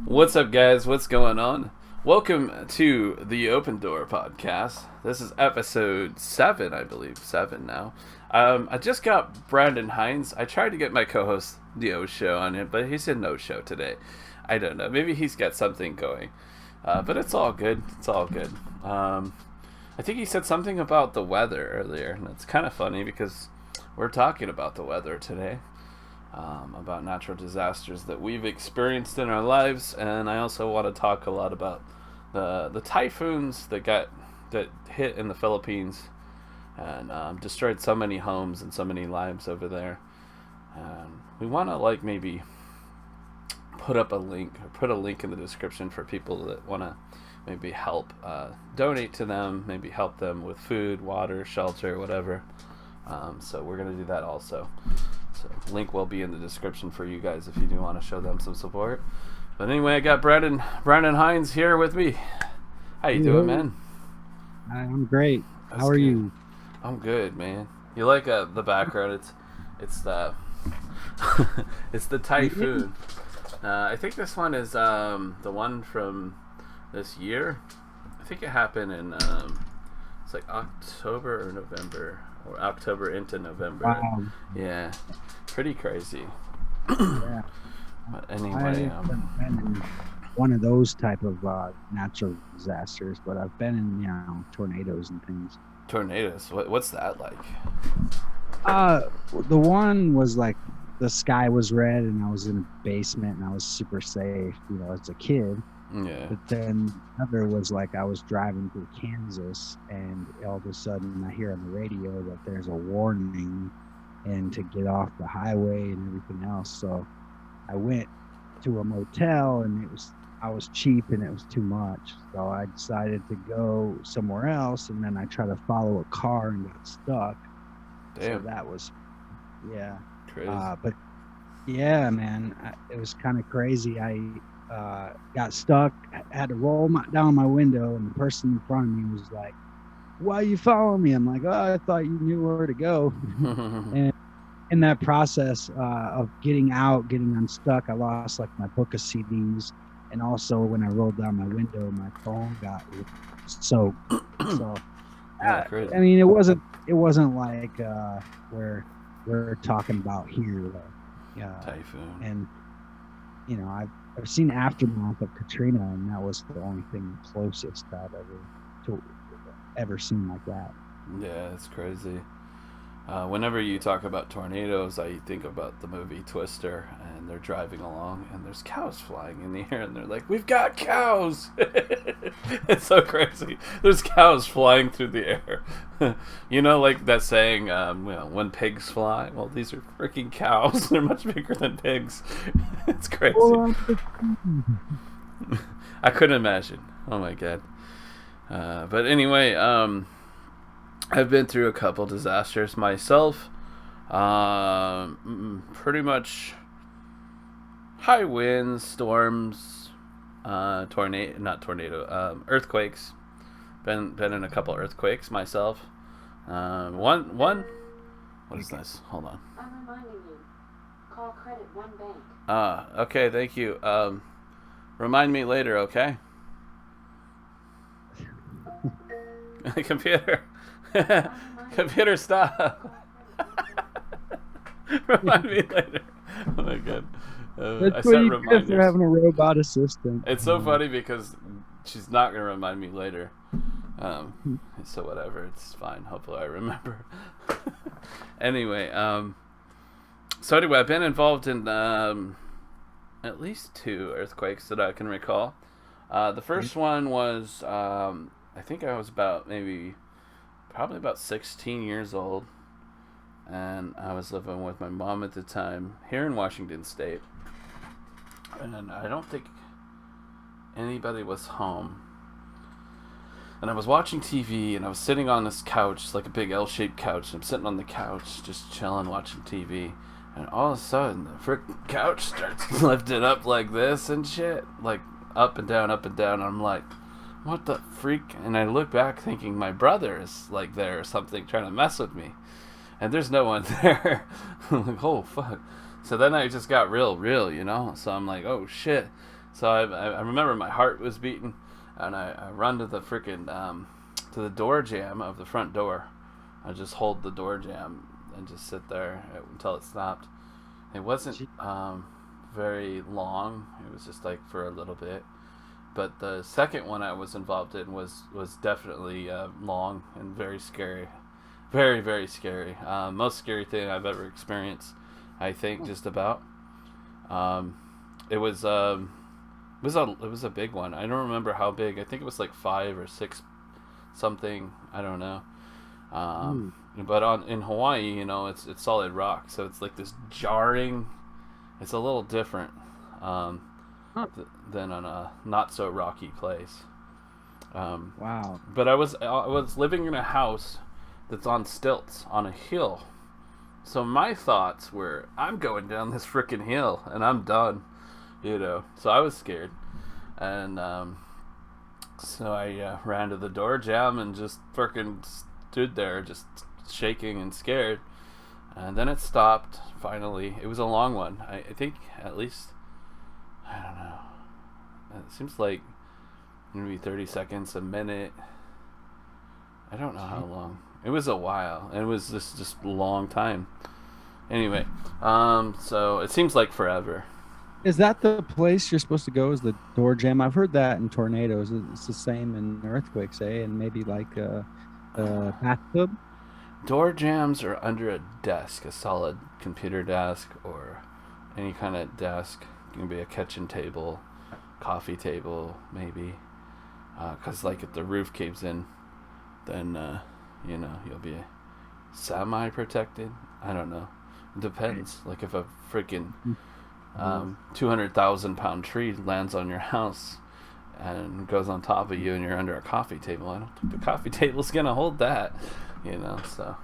What's up, guys? What's going on? Welcome to the Open Door podcast. This is episode 7, I believe. 7 now. I just got Brandon Hines. I tried to get my co host, Dio Show, on it, but he said no show today. I don't know. Maybe he's got something going. But it's all good. It's all good. I think he said something about the weather earlier, and it's kind of funny because we're talking about the weather today. About natural disasters that we've experienced in our lives, and I also want to talk a lot about the typhoons that hit in the Philippines and destroyed so many homes and so many lives over there. And we want to maybe put up a link or put a link in the description for people that want to maybe help donate to them, maybe help them with food, water, shelter, whatever. So we're gonna do that also. So link will be in the description for you guys if you do want to show them some support. But anyway, I got Brandon Hines here with me. How you doing, man? I'm great. That's How are good. you? I'm good, man. You like the background? It's the it's the typhoon. I think this one is the one from this year. I think it happened in it's like October or November, or October into November. Wow. Yeah, pretty crazy. Yeah. But I anyway, haven't been in one of those type of natural disasters, but I've been in, tornadoes and things. tornadoes. What's that like? The one was like the sky was red and I was in a basement and I was super safe, as a kid. Yeah. But then another was like I was driving through Kansas and all of a sudden I hear on the radio that there's a warning and to get off the highway and everything else. So I went to a motel and I was cheap and it was too much. So I decided to go somewhere else, and then I tried to follow a car and got stuck. Damn. So that was, yeah. Crazy. But yeah, man, it was kind of crazy. I got stuck, had to roll down my window, and the person in front of me was like, "Why are you following me?" I'm like, "Oh, I thought you knew where to go." And in that process of getting unstuck, I lost like my book of CDs, and also when I rolled down my window, my phone got soaked. So Crazy. I mean, it wasn't like where we're talking about here, Typhoon. and I've seen aftermath of Katrina, and that was the only thing closest I've ever seen like that. Yeah, it's crazy. Whenever you talk about tornadoes, I think about the movie Twister, and they're driving along, and there's cows flying in the air, and they're like, "We've got cows!" It's so crazy. There's cows flying through the air. Like that saying, when pigs fly. Well, these are freaking cows. They're much bigger than pigs. It's crazy. I couldn't imagine. Oh my god. But anyway, I've been through a couple disasters myself. Pretty much high winds, storms, earthquakes. Been in a couple earthquakes myself. One. What is this? Hold on. I'm reminding you. Call Credit One Bank. Okay, thank you. Remind me later, okay? Computer. Computer, stop. Remind me later. Oh my god. That's what you get for having a robot assistant. It's so funny because she's not going to remind me later. So whatever, it's fine. Hopefully I remember. Anyway, I've been involved in at least 2 earthquakes that I can recall. The first one was, I think I was probably about 16 years old, and I was living with my mom at the time here in Washington State, and I don't think anybody was home. And I was watching TV, and I was sitting on this couch, like a big L-shaped couch. I'm sitting on the couch, just chilling, watching TV. And all of a sudden, the frickin' couch starts lifting up like this and shit. Like, up and down, up and down. And I'm like, what the freak? And I look back thinking my brother is, like, there or something, trying to mess with me. And there's no one there. I'm like, oh, fuck. So then I just got real, you know? So I'm like, oh, shit. So I remember my heart was beating, and I run to the freaking to the door jamb of the front door. I just hold the door jamb and just sit there until it stopped. It wasn't very long. It was just like for a little bit. But the second one I was involved in was definitely long and very scary. Very, very scary. Most scary thing I've ever experienced, I think, just about. It was a big one. I don't remember how big. I think it was like 5 or 6 something. I don't know. But in Hawaii, you know, it's solid rock, so it's like this jarring. It's a little different than on a not so rocky place. Wow. But I was living in a house that's on stilts on a hill, so my thoughts were, I'm going down this freaking hill and I'm done, you know. So I was scared, and so I ran to the door jamb and just freaking stood there, just shaking and scared. And then it stopped, finally. It was a long one. I think at least, I don't know. It seems like maybe 30 seconds, a minute. I don't know how long. It was a while. It was just a long time. Anyway, so it seems like forever. Is that the place you're supposed to go, is the door jamb? I've heard that in tornadoes. It's the same in earthquakes, eh? And maybe like a bathtub? Door jambs are under a desk, a solid computer desk, or any kind of desk. It can be a kitchen table, coffee table, maybe. Because like if the roof caves in, then you know, you'll be semi-protected. I don't know. It depends. Like if a freaking 200,000 pound tree lands on your house and goes on top of you and you're under a coffee table, I don't think the coffee table's gonna hold that, you know. So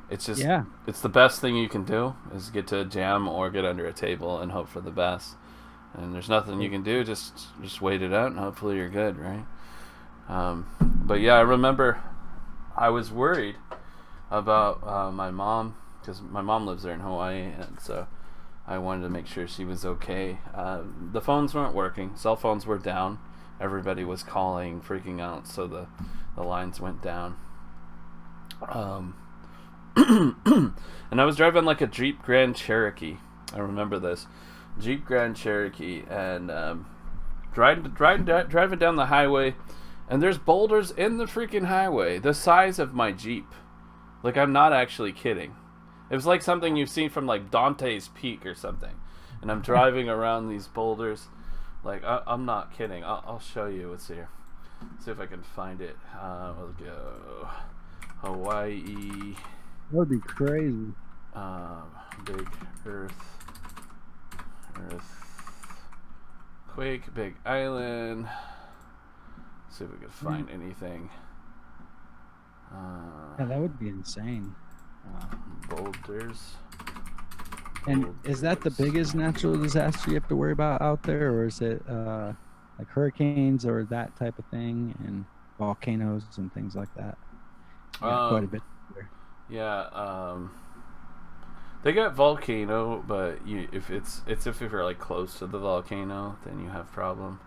it's just, it's the best thing you can do is get to a jam or get under a table and hope for the best. And there's nothing you can do, just wait it out and hopefully you're good, right? But yeah, I remember I was worried about my mom, because my mom lives there in Hawaii, and so I wanted to make sure she was okay. The phones weren't working. Cell phones were down. Everybody was calling, freaking out, so the lines went down. And I was driving like a Jeep Grand Cherokee. I remember this. Jeep Grand Cherokee, and driving down the highway, and there's boulders in the freaking highway the size of my Jeep. Like, I'm not actually kidding. It was like something you've seen from like Dante's Peak or something. And I'm driving around these boulders. Like, I'm not kidding. I'll show you what's here. See if I can find it. We'll go Hawaii. That would be crazy. Big quake, Big Island. See if we can find anything. Yeah, that would be insane. Boulders. And is that the biggest natural disaster you have to worry about out there, or is it like hurricanes or that type of thing, and volcanoes and things like that? Quite a bit there. Yeah, they got volcano, but if you're like close to the volcano, then you have problem.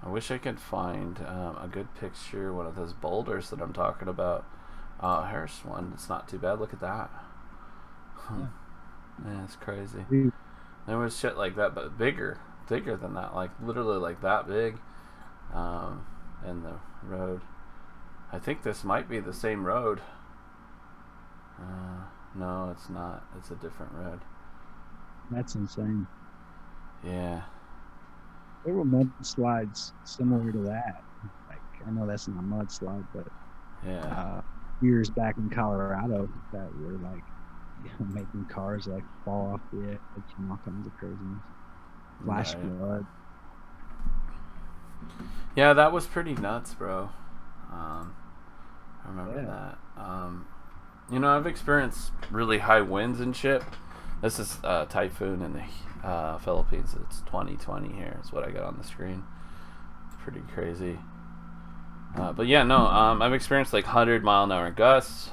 I wish I could find a good picture, one of those boulders that I'm talking about. Here's one. It's not too bad. Look at that. Yeah, it's crazy. There was shit like that, but bigger than that, like literally like that big. In the road. I think this might be the same road. No, it's not. It's a different road. That's insane. Yeah. There were mudslides similar to that. Like, I know that's not a mudslide, but yeah, years back in Colorado that were like, you know, making cars like fall off the edge and all kinds of craziness. Flash flood. Yeah, that was pretty nuts, bro. I remember that. You know, I've experienced really high winds and shit. This is Typhoon in the Philippines. It's 2020 here is what I got on the screen. It's pretty crazy. But yeah, no, I've experienced like 100-mile-an-hour gusts.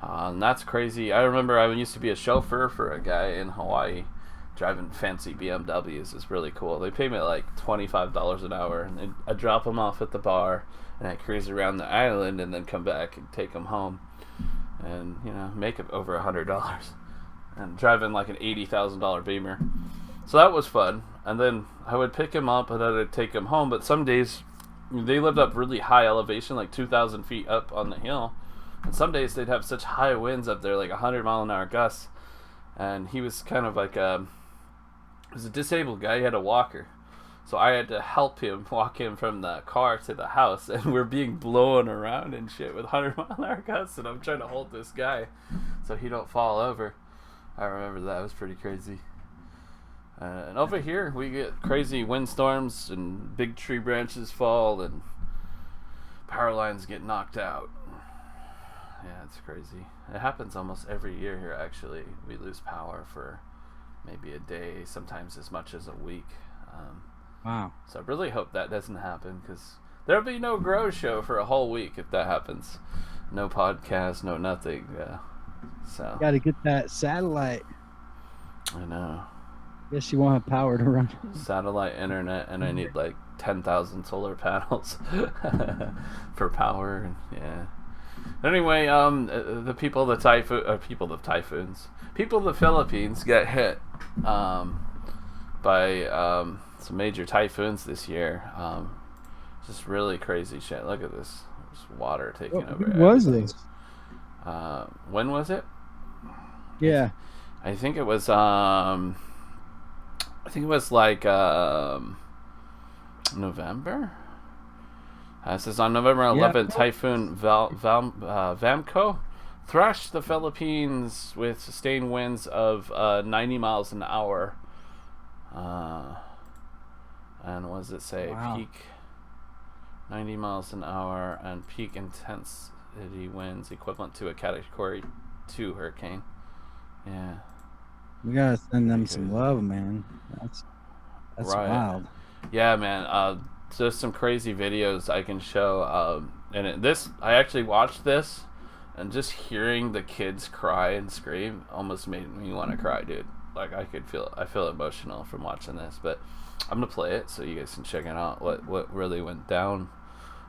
And that's crazy. I remember I used to be a chauffeur for a guy in Hawaii, driving fancy BMWs is really cool. They pay me like $25 an hour, and I drop them off at the bar, and I cruise around the island, and then come back and take them home, and make it over $100, and driving like an $80,000 Beamer. So that was fun. And then I would pick him up, and then I'd take him home. But some days they lived up really high elevation, like 2,000 feet up on the hill, and some days they'd have such high winds up there, like 100-mile-an-hour gusts. And he was kind of like he was a disabled guy. He had a walker, so I had to help him walk him from the car to the house, and we're being blown around and shit with 100-mile-an-hour gusts, and I'm trying to hold this guy so he don't fall over. I remember that. It was pretty crazy. And over here we get crazy windstorms, and big tree branches fall, and power lines get knocked out. Yeah, it's crazy. It happens almost every year here, actually. We lose power for maybe a day, sometimes as much as a week. Wow. So I really hope that doesn't happen, because there'll be no Grow Show for a whole week if that happens. No podcast, no nothing. So You got to get that satellite. I know. Guess you won't have power to run. Satellite internet, and I need like 10,000 solar panels for power. And yeah. Anyway, the people of the Philippines get hit by some major typhoons this year. Just really crazy shit. Look at this. There's water taking over. When was this? When was it? Yeah. I think it was like November. This is on November 11th. Typhoon Vamco thrashed the Philippines with sustained winds of 90 miles an hour. And what does it say? Wow. Peak 90 miles an hour and peak intensity winds equivalent to a Category 2 hurricane. Yeah. We gotta send them some love, man. That's right. Wild. Yeah, man. Just some crazy videos I can show. I actually watched this, and just hearing the kids cry and scream almost made me want to cry, dude. Like I feel emotional from watching this. But I'm gonna play it so you guys can check it out. What really went down.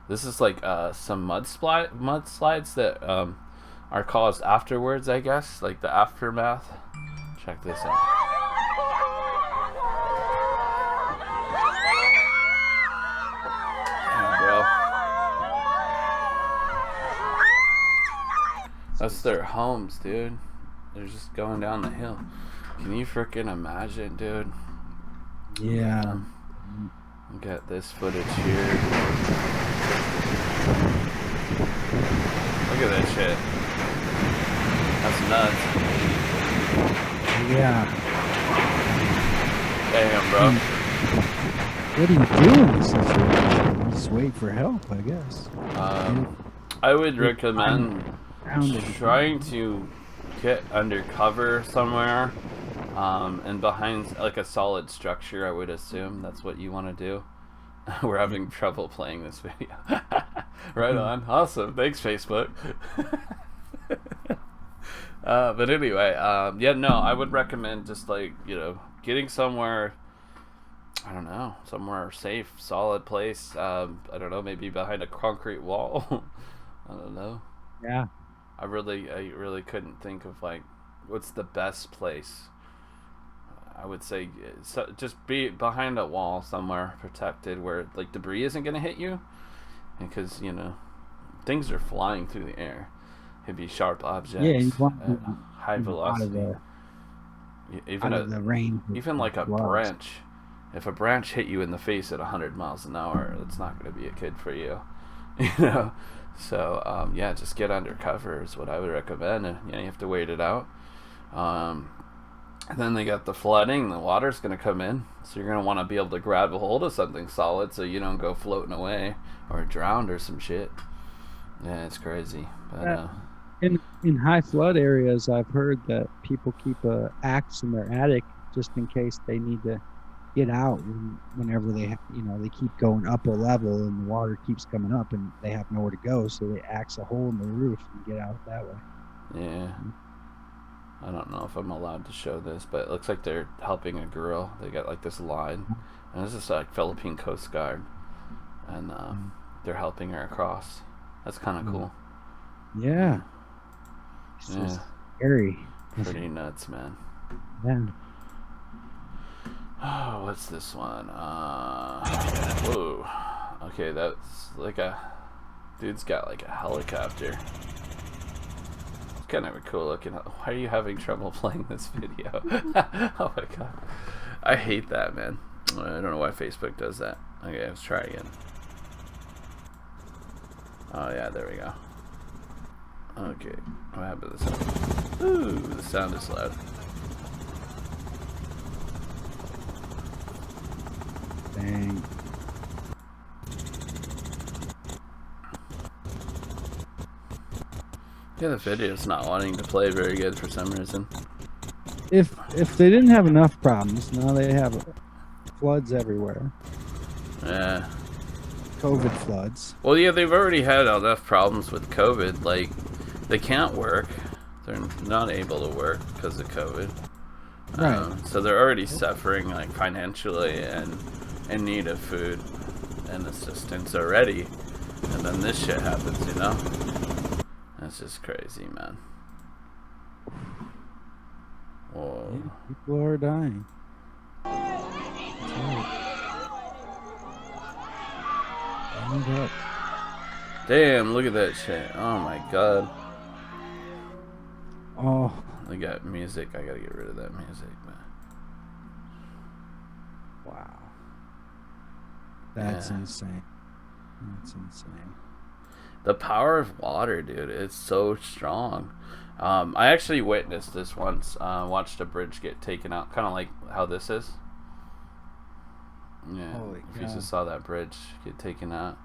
This is like some mudslides that are caused afterwards, I guess, like the aftermath. Check this out. That's their homes, dude. They're just going down the hill. Can you freaking imagine, dude? Yeah. Get this footage here. Look at that shit. That's nuts. Yeah. Damn, bro. What are you doing in such a Just wait for help, I guess. I would recommend trying to get undercover somewhere, and behind like a solid structure. I would assume that's what you want to do. We're having trouble playing this video. Right on. Awesome. Thanks, Facebook. But anyway, I would recommend just like, getting somewhere, I don't know, somewhere safe, solid place. I don't know, maybe behind a concrete wall. I don't know. Yeah. I really couldn't think of like what's the best place. I would say just be behind a wall somewhere protected where like debris isn't going to hit you, because things are flying through the air. Could be sharp objects. Yeah, you want high velocity. Even out of the rain. Even like a branch. If a branch hit you in the face at 100 miles an hour, it's not going to be a kid for you. So just get undercover is what I would recommend, and you have to wait it out. And then they got the flooding. The water's going to come in, so you're going to want to be able to grab a hold of something solid so you don't go floating away or drowned or some shit. Yeah, it's crazy. But in high flood areas, I've heard that people keep a axe in their attic just in case they need to get out whenever they they keep going up a level and the water keeps coming up and they have nowhere to go, so they axe a hole in the roof and get out that way. Yeah. I don't know if I'm allowed to show this, but it looks like they're helping a girl. They got like this line, and this is like Philippine Coast Guard, and they're helping her across. That's kind of cool. Yeah. It's just scary. Pretty nuts, man. Yeah. Oh, what's this one? Whoa. Okay, that's like dude's got like a helicopter. It's kind of a cool looking. Why are you having trouble playing this video? Oh my god. I hate that, man. I don't know why Facebook does that. Okay, let's try again. Oh yeah, there we go. Okay, what happened to the sound? Ooh, the sound is loud. Dang. Yeah, the video's not wanting to play very good for some reason. If they didn't have enough problems, now they have floods everywhere. Yeah. COVID floods. Well, yeah, they've already had enough problems with COVID. Like, they can't work. They're not able to work because of COVID. Right. So they're already suffering, like, financially and in need of food and assistance already. And then this shit happens, you know? That's just crazy, man. Whoa. Yeah, people are dying. That's right. I need help. Damn, look at that shit. Oh my god. Oh. I got music. I gotta get rid of that music, man. Wow. That's Yeah. insane. That's insane. The power of water, dude, it's so strong. I actually witnessed this once. Watched a bridge get taken out, kind of like how this is. Yeah, Holy if you cow. just saw that bridge get taken out,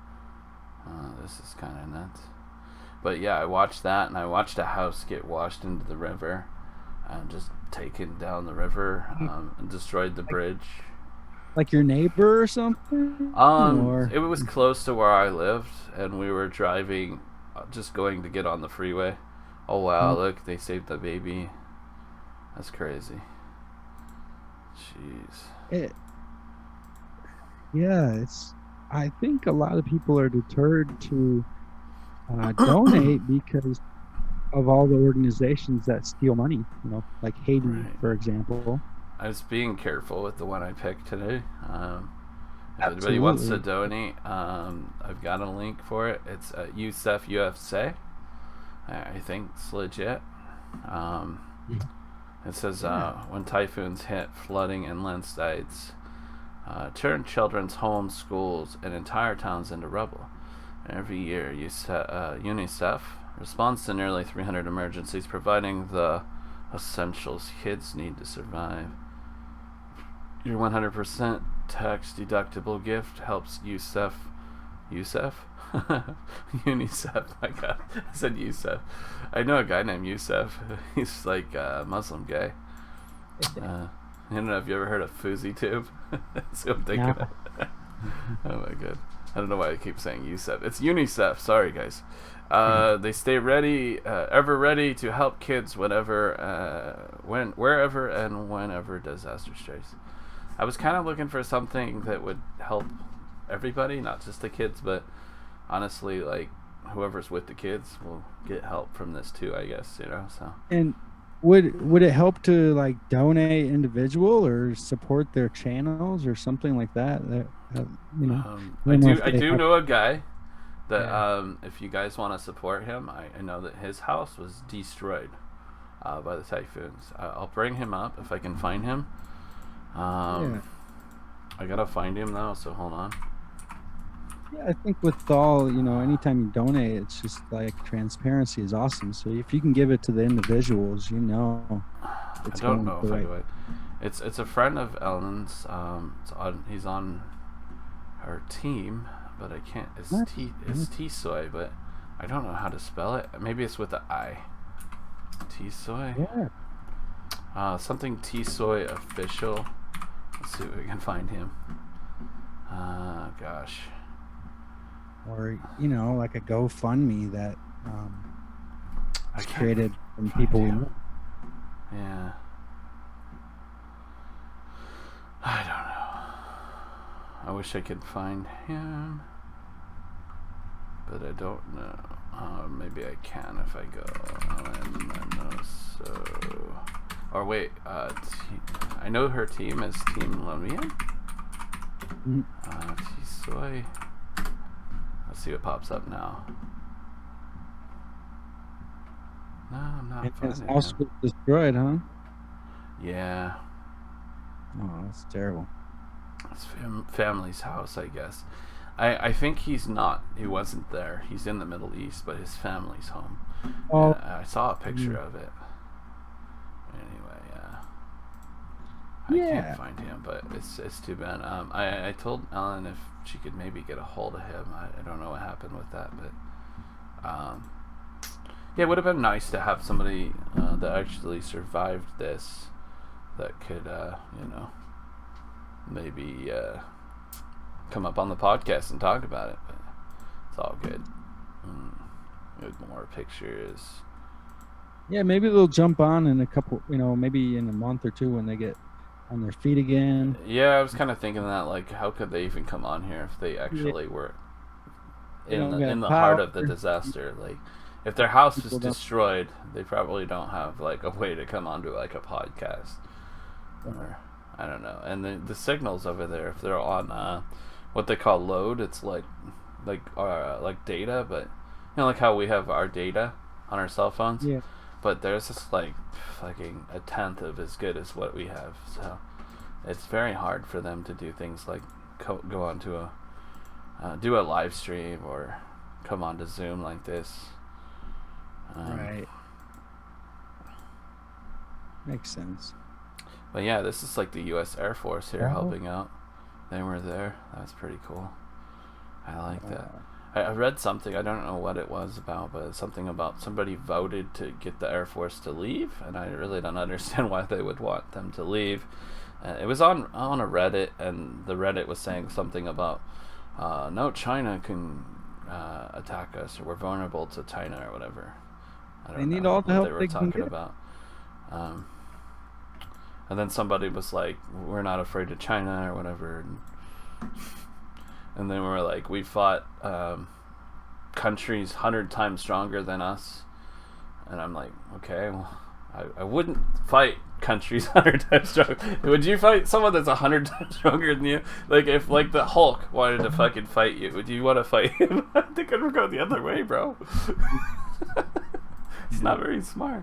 this is kind of nuts. But yeah, I watched that, and I watched a house get washed into the river, and just taken down the river, and destroyed the bridge. Like your neighbor or something? It was close to where I lived, and we were driving, just going to get on the freeway. Oh wow, look, they saved the baby. That's crazy. Jeez. I think a lot of people are deterred to donate because of all the organizations that steal money, you know, like Haiti, Right. for example. I was being careful with the one I picked today. If anybody wants to donate, I've got a link for it. It's USEF UFC. I think it's legit. It says when typhoons hit, flooding and landslides turn children's homes, schools, and entire towns into rubble. Every year, UNICEF responds to nearly 300 emergencies, providing the essentials kids need to survive. Your 100% tax deductible gift helps UNICEF? UNICEF, my god, I said UNICEF. I know a guy named Yusuf. He's like a Muslim guy. I don't know if you ever heard of Foozy Tube. That's what I'm thinking of. Oh my god. I don't know why I keep saying UNICEF. It's UNICEF. Sorry, guys. They stay ready, ever ready to help kids wherever and whenever disaster strikes. I was kind of looking for something that would help everybody, not just the kids, but honestly, like whoever's with the kids will get help from this too, I guess, you know. So. And would it help to like donate individual or support their channels or something like that? You know, I do know a guy that if you guys want to support him, I know that his house was destroyed by the typhoons. I'll bring him up if I can find him. I gotta find him though, so hold on. Yeah, I think with all, you know, anytime you donate, it's just like transparency is awesome. So if you can give it to the individuals, you know, it's I don't going know the if I right- would. It's a friend of Ellen's. He's on her team, but I can't. It's T-Soy, but I don't know how to spell it. Maybe it's with an I. T-Soy. Yeah. Something T-Soy official. Let's see if we can find him. Gosh. Or, you know, like a GoFundMe that I is can't created from find people we him. know. Yeah. I don't know. I wish I could find him, but I don't know. Maybe I can if I go. So, or wait. I know her team is Team Lamia. Soy. Let's see what pops up now. No, I'm not His finding house him. was destroyed, huh? Yeah. Oh, that's terrible. It's family's house, I guess. I think he wasn't there. He's in the Middle East, but his family's home. Oh, And I saw a picture of it. Anyway, I can't find him, but it's too bad. I told Ellen if she could maybe get a hold of him. I don't know what happened with that, but yeah, it would have been nice to have somebody that actually survived this that could, maybe come up on the podcast and talk about it. But it's all good. With more pictures. Yeah, maybe they'll jump on in a couple, maybe in a month or two when they get on their feet again. Yeah, I was kind of thinking that, like, how could they even come on here if they actually were in the heart of the disaster? Like, if their house was destroyed, they probably don't have, like, a way to come onto, like, a podcast. Or, I don't know. And the signals over there, if they're on what they call load, it's like data, but, like how we have our data on our cell phones. Yeah. But there's just, like, fucking a tenth of as good as what we have. So it's very hard for them to do things like go onto do a live stream or come onto Zoom like this. Right. Makes sense. But yeah, this is like the U.S. Air Force here helping out. They were there. That's pretty cool. I like that. I read something, I don't know what it was about, but something about somebody voted to get the Air Force to leave, and I really don't understand why they would want them to leave. It was on a Reddit, and the Reddit was saying something about, no, China can attack us, or we're vulnerable to China, or whatever. I don't know need all the help they were they can talking get. about. And then somebody was like, we're not afraid of China, or whatever. And then we're like, we fought countries 100 times stronger than us. And I'm like, okay, well, I wouldn't fight countries 100 times stronger. Would you fight someone that's 100 times stronger than you? Like, if, like, the Hulk wanted to fucking fight you, would you want to fight him? I think I'd go the other way, bro. It's not very smart.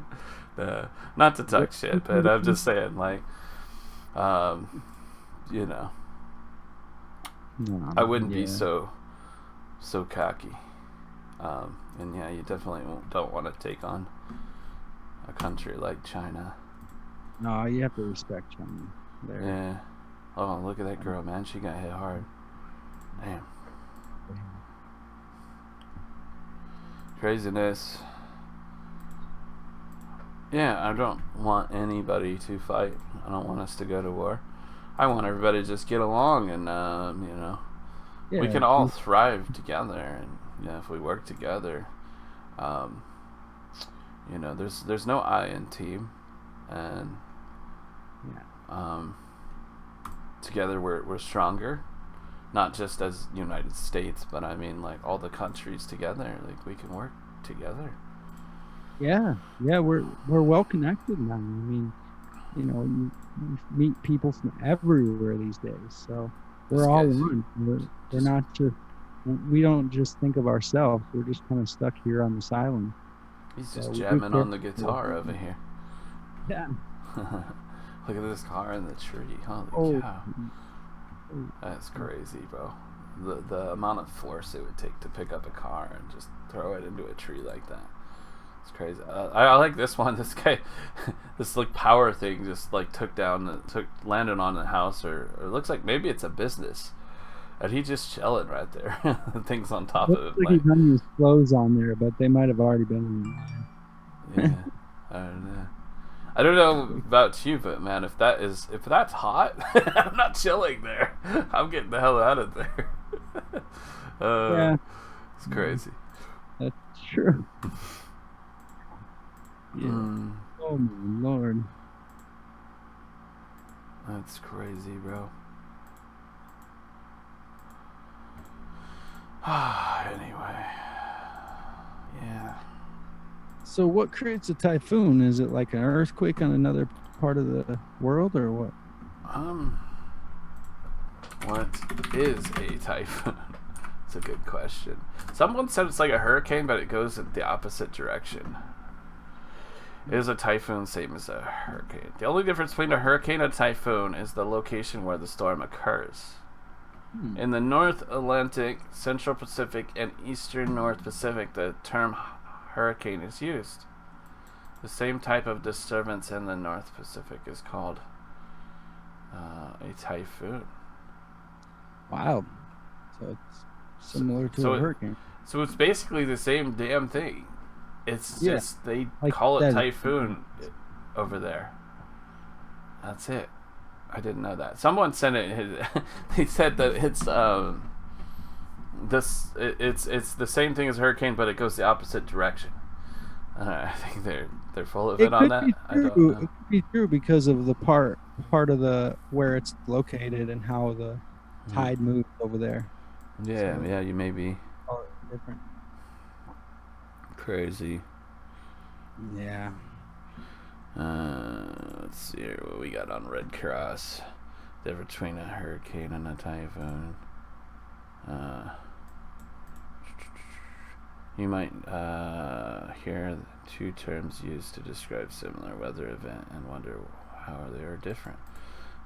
Not to talk shit, but I'm just saying, like, I wouldn't be so cocky. And yeah, you definitely don't want to take on a country like China. No, you have to respect China. Yeah. Oh, look at that girl, man. She got hit hard. Damn. Craziness. Yeah, I don't want anybody to fight. I don't want us to go to war. I want everybody to just get along and, we can all thrive together. And, if we work together, there's no I in team. And, together we're stronger. Not just as United States, but I mean, like, all the countries together. Like, we can work together. Yeah, we're well connected now. I mean, you meet people from everywhere these days, so we're all one. We're not just, we don't just think of ourselves. We're just kind of stuck here on this island. He's just jamming on the guitar over here. Yeah. Look at this car in the tree. Holy cow. That's crazy, bro. The amount of force it would take to pick up a car and just throw it into a tree like that. It's crazy. I like this one. This guy, this like power thing just like landed on the house, or it looks like maybe it's a business, and he just chilling right there. The thing's on top of it. Looks like he's done his clothes on there, but they might have already been on. Yeah, I don't know. I don't know about you, but man, if that's hot, I'm not chilling there. I'm getting the hell out of there. Yeah, it's crazy. That's true. Yeah. Mm. Oh my lord. That's crazy, bro. Anyway. Yeah. So what creates a typhoon? Is it like an earthquake on another part of the world, or what? What is a typhoon? It's a good question. Someone said it's like a hurricane, but it goes in the opposite direction. It is a typhoon, same as a hurricane. The only difference between a hurricane and a typhoon is the location where the storm occurs. In the North Atlantic, Central Pacific, and Eastern North Pacific, the term hurricane is used. The same type of disturbance in the North Pacific is called a typhoon. Wow. So it's similar to a hurricane. So it's basically the same damn thing. It's just they like call it typhoon over there. That's it. I didn't know that. Someone sent it. They said that it's it's the same thing as a hurricane, but it goes the opposite direction. I think they're full of it on that. I don't know. It could be true because of the part of the where it's located and how the tide moves over there. Yeah, so, you may be different. Crazy. Yeah. Let's see here what we got on Red Cross. Difference between a hurricane and a typhoon. You might hear two terms used to describe similar weather event and wonder how they are different.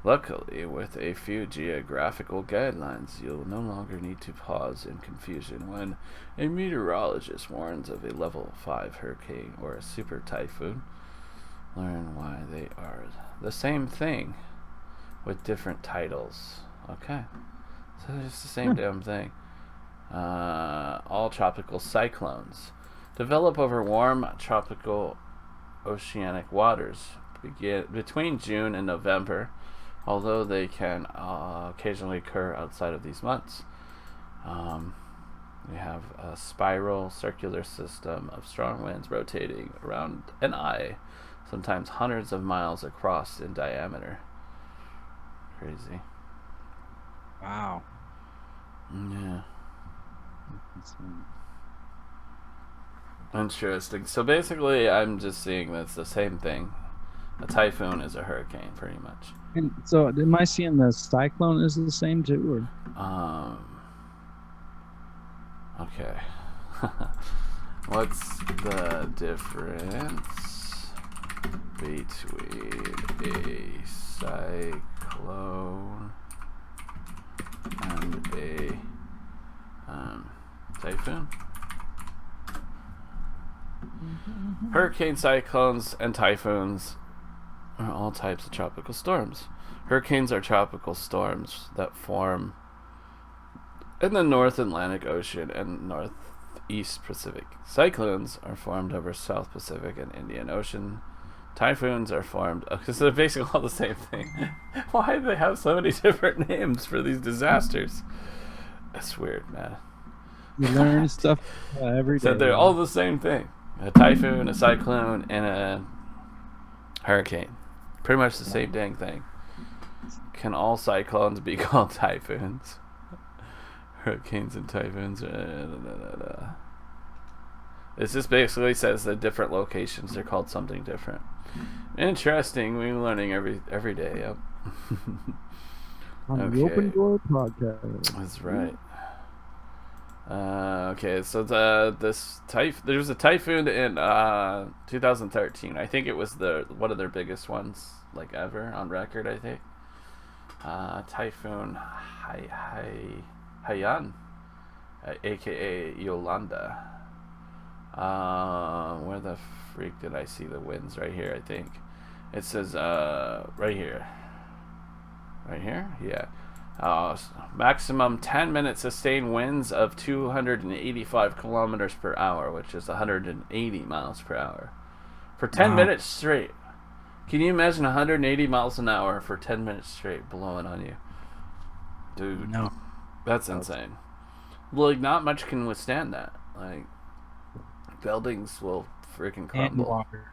Luckily, with a few geographical guidelines, you'll no longer need to pause in confusion when a meteorologist warns of a level 5 hurricane or a super typhoon. Learn why they are the same thing with different titles. Okay. So it's the same damn thing. All tropical cyclones develop over warm tropical oceanic waters between June and November, although they can occasionally occur outside of these months. We have a spiral circular system of strong winds rotating around an eye, sometimes hundreds of miles across in diameter. Crazy. Wow. Yeah. Interesting. So basically, I'm just seeing that's the same thing. A typhoon is a hurricane, pretty much. And so, am I seeing the cyclone is the same too, or? Okay. What's the difference between a cyclone and a typhoon? Hurricane, cyclones, and typhoons are all types of tropical storms. Hurricanes are tropical storms that form in the North Atlantic Ocean and Northeast Pacific. Cyclones are formed over South Pacific and Indian Ocean. Typhoons are formed because they're basically all the same thing. Why do they have so many different names for these disasters? That's weird, man. You learn stuff every day. So they're all the same thing. A typhoon, a cyclone, and a hurricane. Pretty much the same dang thing. Can all cyclones be called typhoons? Hurricanes and typhoons. It just basically says that different locations they're called something different. Interesting. We're learning every day. Yep. On the Open Door Podcast. That's right. Okay, so there was a typhoon in 2013. I think it was one of their biggest ones like ever on record. I think Typhoon Haiyan, aka Yolanda. Where the freak did I see the winds? Right here, I think. It says right here. Right here? Yeah. Maximum 10-minute sustained winds of 285 kilometers per hour, which is 180 miles per hour. For 10 minutes straight. Can you imagine 180 miles an hour for 10 minutes straight blowing on you? Dude. No. That's insane. Like, not much can withstand that. Like, buildings will freaking crumble. And water,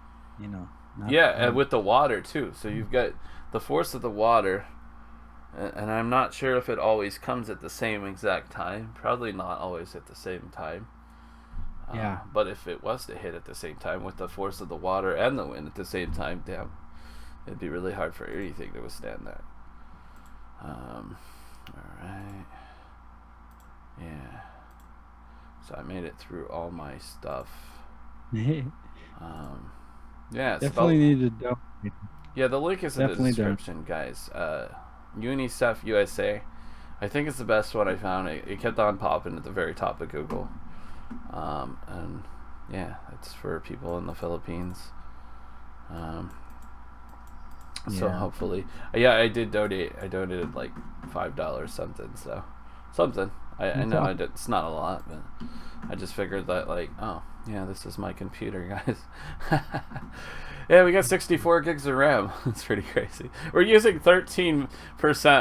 Yeah, and with the water too. So you've got the force of the water, and I'm not sure if it always comes at the same exact time. Probably not always at the same time. Yeah. But if it was to hit at the same time with the force of the water and the wind at the same time, damn, it'd be really hard for anything to withstand that. All right. Yeah. So I made it through all my stuff. Yeah. Definitely need to donate. Yeah, the link is in the description, guys. UNICEF USA. I think it's the best one I found. It kept on popping at the very top of Google. And yeah, it's for people in the Philippines. So hopefully, yeah, I did donate. I donated like $5 something. So something. I know it's not a lot, but I just figured that like, oh yeah, this is my computer, guys. Yeah, we got 64 gigs of RAM. It's pretty crazy. We're using 13%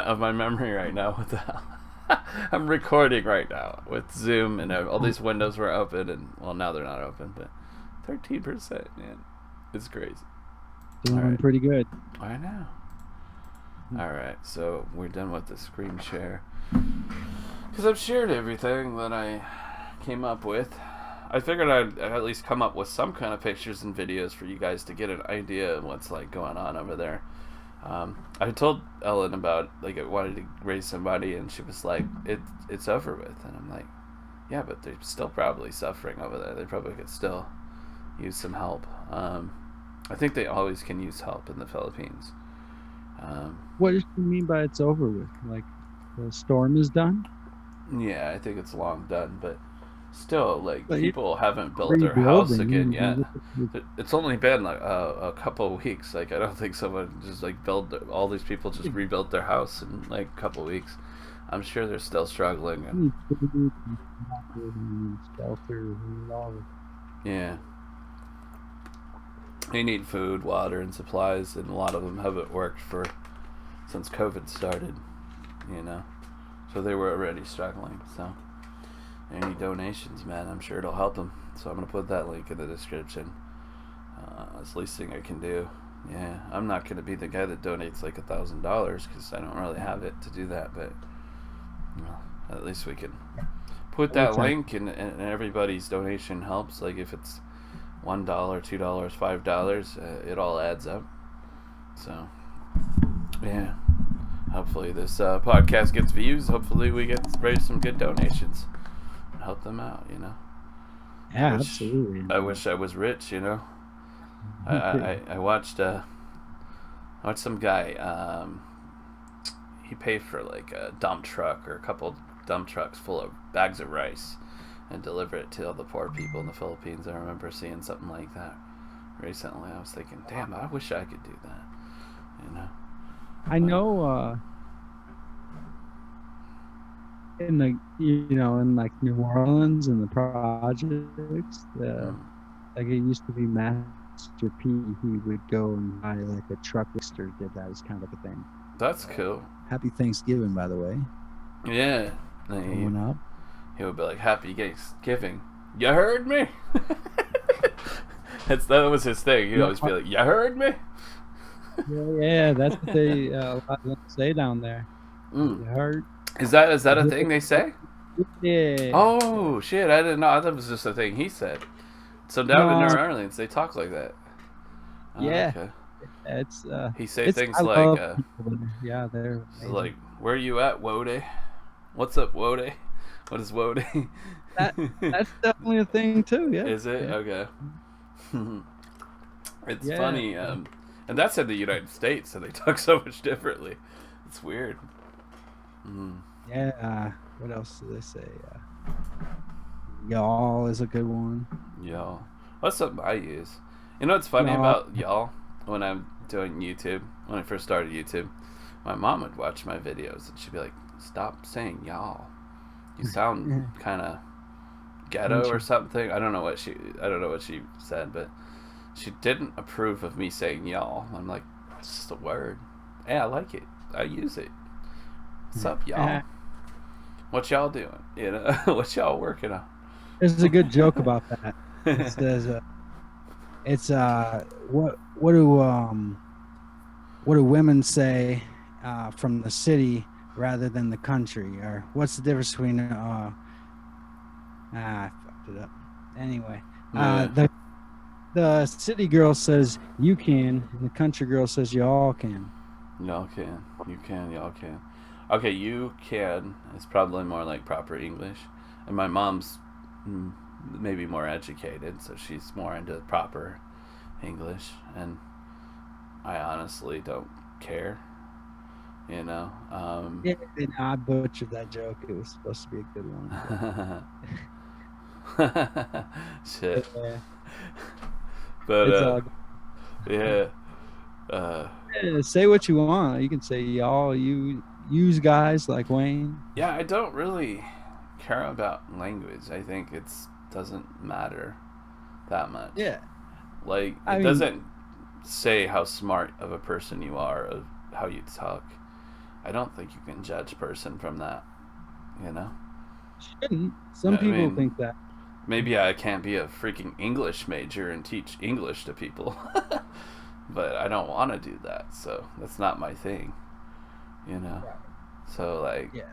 of my memory right now. What the hell? I'm recording right now with Zoom and all these windows were open, and well, now they're not open, but 13%, man, it's crazy. Doing pretty good. I know. All right, so we're done with the screen share because I've shared everything that I came up with. I figured I'd at least come up with some kind of pictures and videos for you guys to get an idea of what's like going on over there. I told Ellen about like I wanted to raise some money, and she was like, "It's over with," and I'm like, "Yeah, but they're still probably suffering over there. They probably could still use some help." I think they always can use help in the Philippines. What does she mean by it's over with? Like the storm is done? Yeah, I think it's long done, but still, like, but people haven't built their house again yet. It's only been like a couple of weeks. Like, I don't think someone just like all these people just rebuilt their house in like a couple of weeks. I'm sure they're still struggling. And yeah, they need food, water, and supplies, and a lot of them haven't worked since COVID started. You know, so they were already struggling. So. Any donations, man, I'm sure it'll help them. So I'm going to put that link in the description. It's the least thing I can do. Yeah, I'm not going to be the guy that donates like $1,000 because I don't really have it to do that. But at least we can put that link, and everybody's donation helps. Like if it's $1, $2, $5, it all adds up. So, yeah. Hopefully this podcast gets views. Hopefully we raise some good donations. Help them out, you know. Yeah, absolutely. I wish I was rich, you know. I watched some guy. He paid for like a dump truck or a couple dump trucks full of bags of rice and deliver it to all the poor people in the Philippines. I remember seeing something like that recently. I was thinking, damn, I wish I could do that, you know. I know. In in like New Orleans and the projects, like it used to be Master P. He would go and buy like a truck lister, did that as kind of a thing. That's cool. Happy Thanksgiving, by the way. Yeah. He would be like, "Happy Thanksgiving. You heard me?" That was his thing. He'd always be like, "You heard me?" Yeah, that's what they a lot of them say down there. You heard? Is that a thing they say? Yeah. Oh shit! I didn't know. I thought it was just a thing he said. So down in New Orleans, they talk like that. Oh, yeah. Okay. It's he say things like yeah, they're like, "Where you at, Wode? What's up, Wode? What is Wode?" That's definitely a thing too. Yeah. Is it? Yeah. Okay. It's funny, and that's in the United States, so they talk so much differently. It's weird. Yeah. What else do they say? Y'all is a good one. Y'all. That's something I use. You know what's funny about y'all? When I'm doing YouTube, when I first started YouTube, my mom would watch my videos and she'd be like, "Stop saying y'all. You sound kind of ghetto or something." I don't know what she said, but she didn't approve of me saying y'all. I'm like, it's just a word. Hey, I like it. I use it. What's up, y'all? What y'all doing? You know, what y'all working on? There's a good joke about that. It says, It's what do women say from the city rather than the country, or what's the difference between I fucked it up. Anyway, Yeah. the city girl says you can, and the country girl says you all can. Y'all can. You can. Y'all can. Okay, you can is probably more like proper English, and my mom's maybe more educated, so she's more into proper English, and I honestly don't care. You know. Yeah, and I butchered that joke. It was supposed to be a good one. Shit. Yeah, But it's all. yeah. Uh, Yeah, say what you want. You can say y'all, you use guys like Wayne. yeah, I don't really care about language. I think it doesn't matter that much. Yeah, Like I it mean, doesn't say how smart of a person you are, of how you talk. I don't think you can judge a person from that. You know. shouldn't. Some I people mean, think that. maybe I can't be a freaking English major and teach English to people, but I don't want to do that. So that's not my thing. You know. Right. So like Yeah,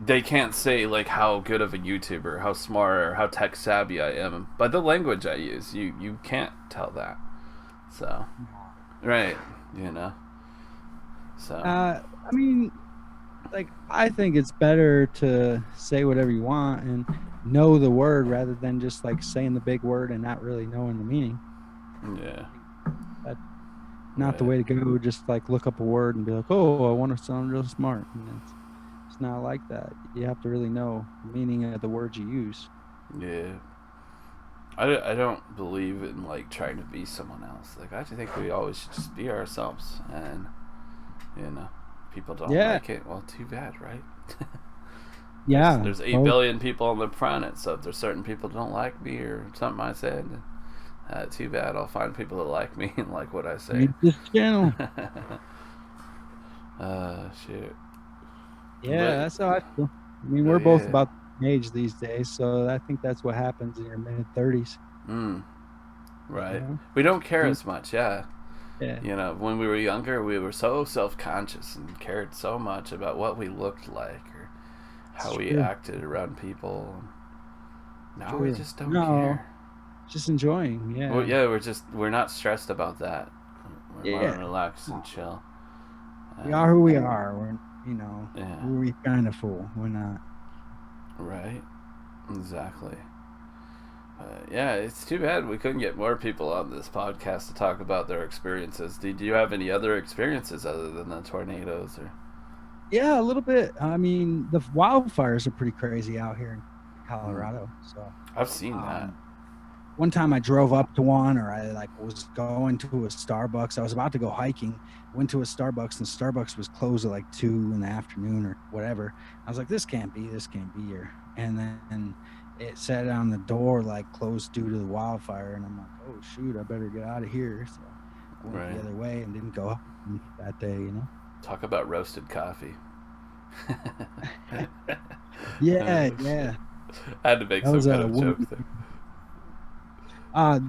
they can't say like how good of a YouTuber, how smart, or how tech savvy I am by the language I use. You can't tell that. So right, you know. So I mean, like I think it's better to say whatever you want and know the word rather than just like saying the big word and not really knowing the meaning. yeah, That's not the right, way to go. Just like look up a word and be like, oh, I want to sound real smart. And it's not like that. You have to really know the meaning of the words you use. yeah. I don't believe in like trying to be someone else. Like I think we always should just be ourselves, and you know, people don't Yeah, like it. Well, too bad, right? yeah. There's 8 billion people on the planet, so if there's certain people that don't like me or something I said, too bad. I'll find people that like me and like what I say. Mute this channel. Shit. Yeah, But that's how I feel. I mean, we're both yeah. about the same age these days, so I think that's what happens in your mid-30s. You Right. know? We don't care as much, yeah. Yeah, You know, when we were younger, we were so self-conscious and cared so much about what we looked like or it's how we true. acted around people. Now we True. just don't No, care. just enjoying. Well, Yeah, yeah, we're not stressed about that. We're more yeah. relaxed and chill. We are who we And are. We're, you know, yeah, we're kind of fool. We're not. right. Exactly. Yeah, it's too bad we couldn't get more people on this podcast to talk about their experiences. Did you have any other experiences other than the tornadoes? Or Yeah, a little bit. I mean, the wildfires are pretty crazy out here in hmm, Colorado. So, I've seen that. um, one time I drove up to one, or I like was going to a Starbucks. I was about to go hiking, went to a Starbucks, and Starbucks was closed at like 2 in the afternoon or whatever. I was like, this can't be here. And then it said on the door like closed due to the wildfire, and I'm like, oh shoot, I better get out of here. So I went the Right. other way and didn't go hiking that day. Talk about roasted coffee. Yeah, Oh, yeah. shit. I had to make That some was kind a of joke there.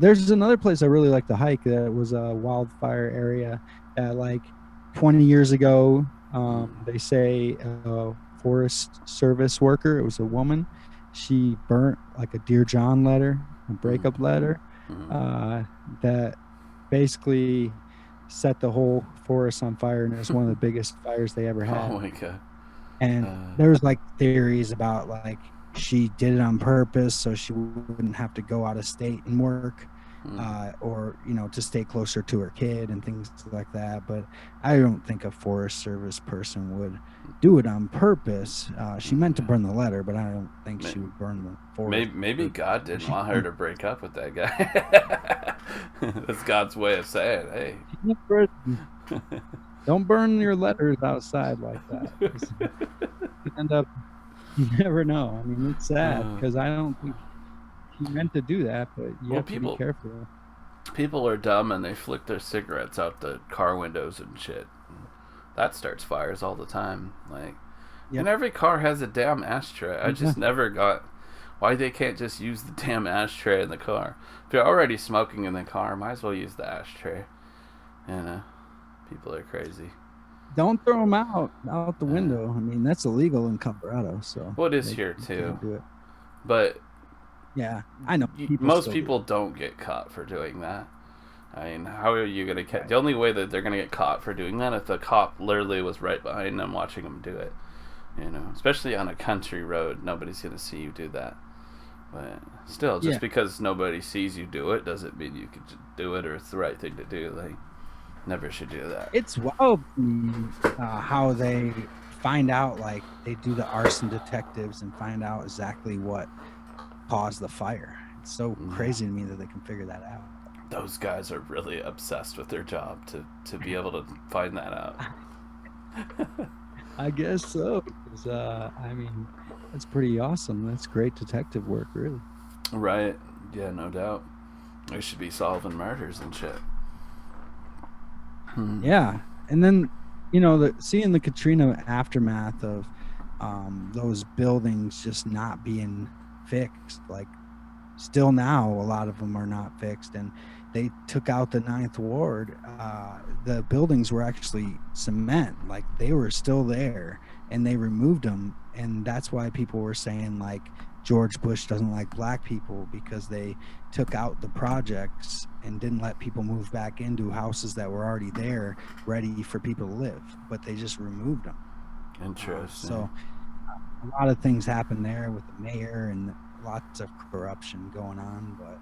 there's another place I really like to hike that was a wildfire area that like 20 years ago, they say a forest service worker, it was a woman, she burnt like a Dear John letter, a breakup letter, Mm-hmm. uh, that basically set the whole forest on fire, and it was one of the biggest fires they ever Oh had. my god. And Uh, there was like theories about like she did it on purpose so she wouldn't have to go out of state and work, mm, or to stay closer to her kid and things like that. But I don't think a Forest Service person would do it on purpose. She meant to yeah. burn the letter, but I don't think May- she would burn the forest. Maybe God didn't She, want her to break up with that guy. That's God's way of saying, hey. she never- don't burn your letters outside like that. 'Cause you end up, you never know. I mean, it's sad Uh, because I don't think he meant to do that, but you well, have to be careful. people are dumb and they flick their cigarettes out the car windows and shit. That starts fires all the time. Like, Yep. and every car has a damn ashtray. I just never got Why they can't just use the damn ashtray in the car? If you're already smoking in the car, might as well use the ashtray. You know, people are crazy. Don't throw them out the window. I mean, that's illegal in Colorado. So well, it is here too. Can't do it. But yeah, I know. Most people don't get caught for doing that. I mean, how are you going to catch? The only way that they're going to get caught for doing that if the cop literally was right behind them watching them do it. You know, especially on a country road, nobody's going to see you do that. But still, just because nobody sees you do it doesn't mean you can just do it or it's the right thing to do. Like, never should do that. It's wild how they find out, like, they do the arson detectives and find out exactly what caused the fire. It's so crazy to me that they can figure that out. Those guys are really obsessed with their job to be able to find that out. I guess so. Because, I mean, that's pretty awesome. That's great detective work, really. Right. Yeah, no doubt. They should be solving murders and shit. Yeah. And then, you know, seeing the Katrina aftermath of those buildings just not being fixed. Like, still now, a lot of them are not fixed. And they took out the 9th Ward. The buildings were actually cement. Like, they were still there. And they removed them. And that's why people were saying, like, George Bush doesn't like black people, because they took out the projects and didn't let people move back into houses that were already there, ready for people to live. But they just removed them. Interesting. So a lot of things happened there with the mayor and lots of corruption going on. But,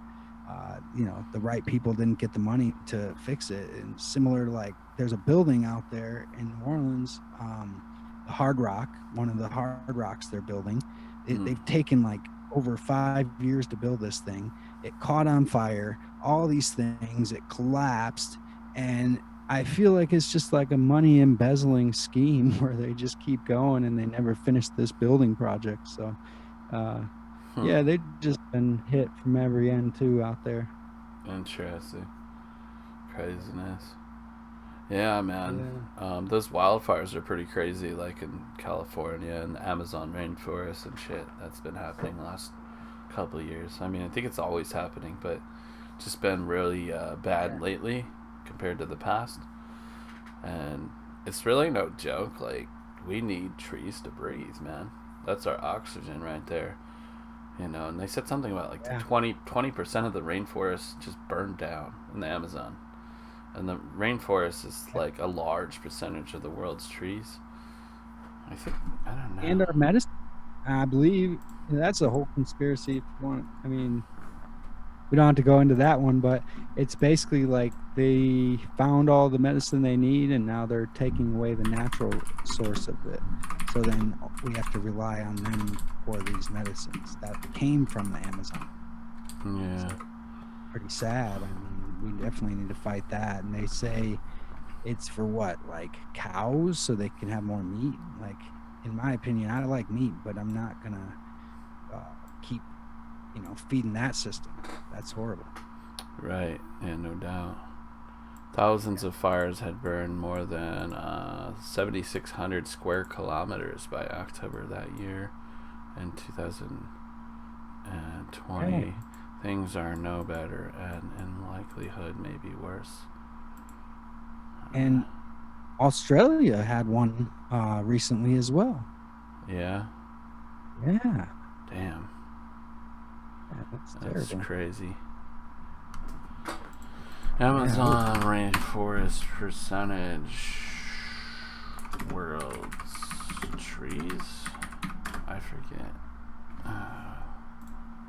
you know, the right people didn't get the money to fix it. And similar to, like, there's a building out there in New Orleans, the Hard Rock, one of the Hard Rocks they're building. They've taken like over 5 years to build this thing. It caught on fire, all these things, it collapsed. And I feel like it's just like a money embezzling scheme where they just keep going and they never finish this building project. So, yeah, they've just been hit from every end too out there. Interesting. Craziness. Yeah, man. Yeah. Those wildfires are pretty crazy, like in California and the Amazon rainforest and shit. That's been happening the last couple of years. I mean, I think it's always happening, but just been really bad lately compared to the past. And it's really no joke. Like, we need trees to breathe, man. That's our oxygen right there. You know, and they said something about like 20% of the rainforest just burned down in the Amazon. And the rainforest is like a large percentage of the world's trees. I don't know. And our medicine, I believe, that's a whole conspiracy if you want. I mean, we don't have to go into that one, but it's basically like they found all the medicine they need and now they're taking away the natural source of it. So then we have to rely on them for these medicines that came from the Amazon. Yeah. So, pretty sad. I mean, we definitely need to fight that. And they say it's for what, like cows, so they can have more meat. Like, in my opinion, I like meat, but I'm not gonna keep, you know, feeding that system. That's horrible. Right. Yeah, no doubt. Thousands of fires had burned more than 7,600 square kilometers by October that year. In 2020. Hey. Things are no better, and in likelihood maybe worse. And Australia had one recently as well. Yeah? Yeah. Damn. Yeah, that's terrible. Crazy. Amazon rainforest percentage. World's trees? I forget.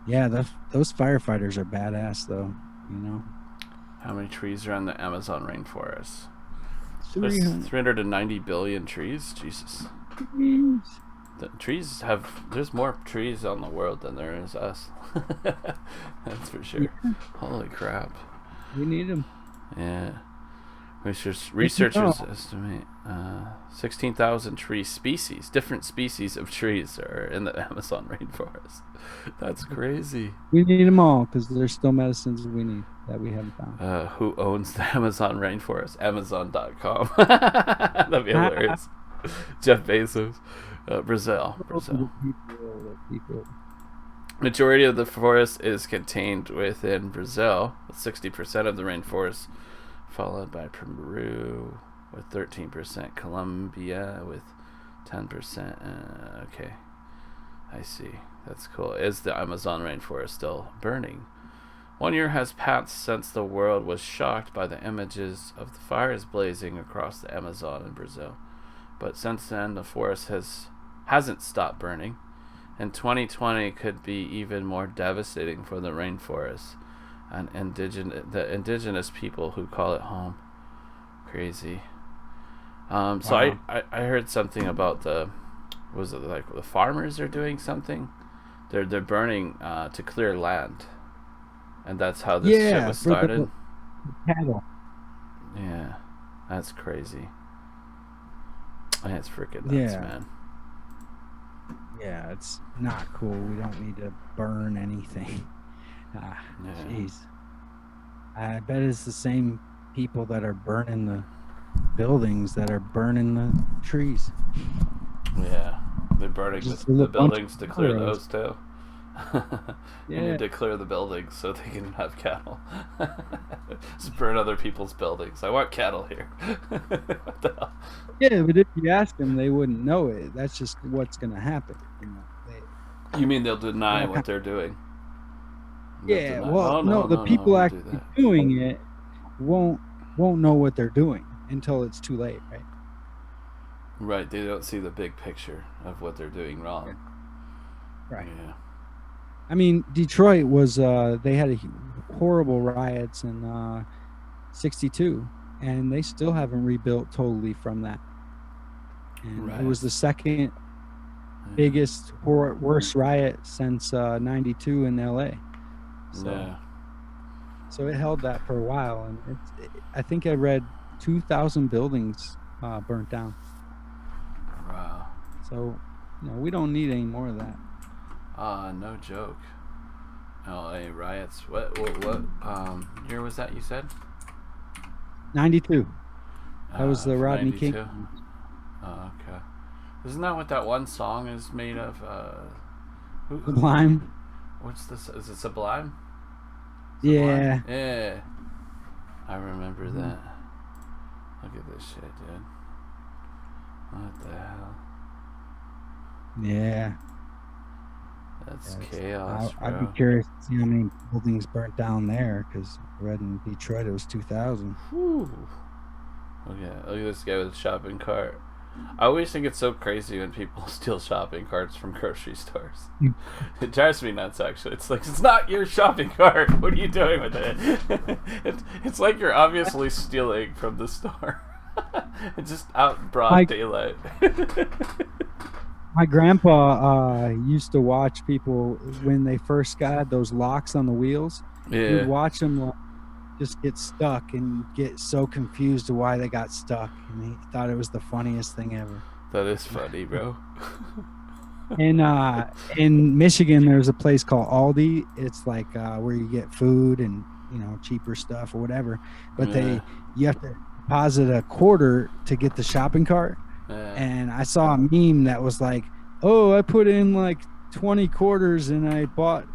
Yeah, those firefighters are badass, though. You know. How many trees are on the Amazon rainforest? 300. 390 billion trees. Jesus. Jeez. The trees there's more trees on the world than there is us. That's for sure. Yeah. Holy crap. We need them. Yeah. Researchers estimate 16,000 tree species, different species of trees are in the Amazon rainforest. That's crazy. We need them all because there's still medicines we need that we haven't found. Who owns the Amazon rainforest? Amazon.com. That'd be hilarious. Jeff Bezos. Brazil. People. Majority of the forest is contained within Brazil, with 60% of the rainforest, followed by Peru with 13%, Colombia with 10%. Okay, I see. That's cool. Is the Amazon rainforest still burning? 1 year has passed since the world was shocked by the images of the fires blazing across the Amazon in Brazil. But since then, the forest hasn't stopped burning. And 2020 could be even more devastating for the rainforest and the indigenous people who call it home. Crazy. So Wow. I heard something about was it like the farmers are doing something? They're burning to clear land, and that's how this shit was for the started. cattle. Yeah, that's crazy. That's freaking nuts, Yeah. man. Yeah, it's not cool. We don't need to burn anything. Yeah. Jeez. I bet it's the same people that are burning the buildings that are burning the trees. Yeah, they're burning Just the a bunch buildings of to clear arrows. those too. You Yeah. need to clear the buildings so they can have cattle. Just burn other people's buildings. I want cattle here. What the hell? Yeah, but if you ask them, they wouldn't know it. That's just what's going to happen. You know, You mean they'll deny Yeah, what they're doing? They'll yeah. deny, Well, "Oh, no, the we people won't do actually that." doing it won't know what they're doing until it's too late, right? Right, they don't see the big picture of what they're doing wrong. Right. Yeah. I mean, Detroit was they had horrible riots in '62, and they still haven't rebuilt totally from that. And it was the second biggest worst riot since '92 in LA. So, Yeah. so it held that for a while, and I think I read 2,000 buildings burnt down. Wow. So, we don't need any more of that. No joke. LA riots. What year was that you said? '92. That was the Rodney 92? King. Oh, okay. Isn't that what that one song is made of? Sublime. What's this? Is it Sublime? Yeah. Yeah. I remember that. Look at this shit, dude. What the hell? Yeah. That's Yes. chaos, bro. I'd be curious to see how many buildings burnt down there, because I read in Detroit it was 2,000. Whew. Look at this guy with a shopping cart. I always think it's so crazy when people steal shopping carts from grocery stores. It drives me nuts, actually. It's like, it's not your shopping cart. What are you doing with it? It's like you're obviously stealing from the store. It's just out in broad daylight. My grandpa used to watch people when they first got those locks on the wheels. Yeah. He'd watch them just get stuck and get so confused to why they got stuck, and he thought it was the funniest thing ever. That is funny, bro. And in Michigan, there's a place called Aldi. It's like where you get food and cheaper stuff or whatever. But you have to deposit a quarter to get the shopping cart. Yeah. And I saw a meme that was like, "Oh, I put in like 20 quarters and I bought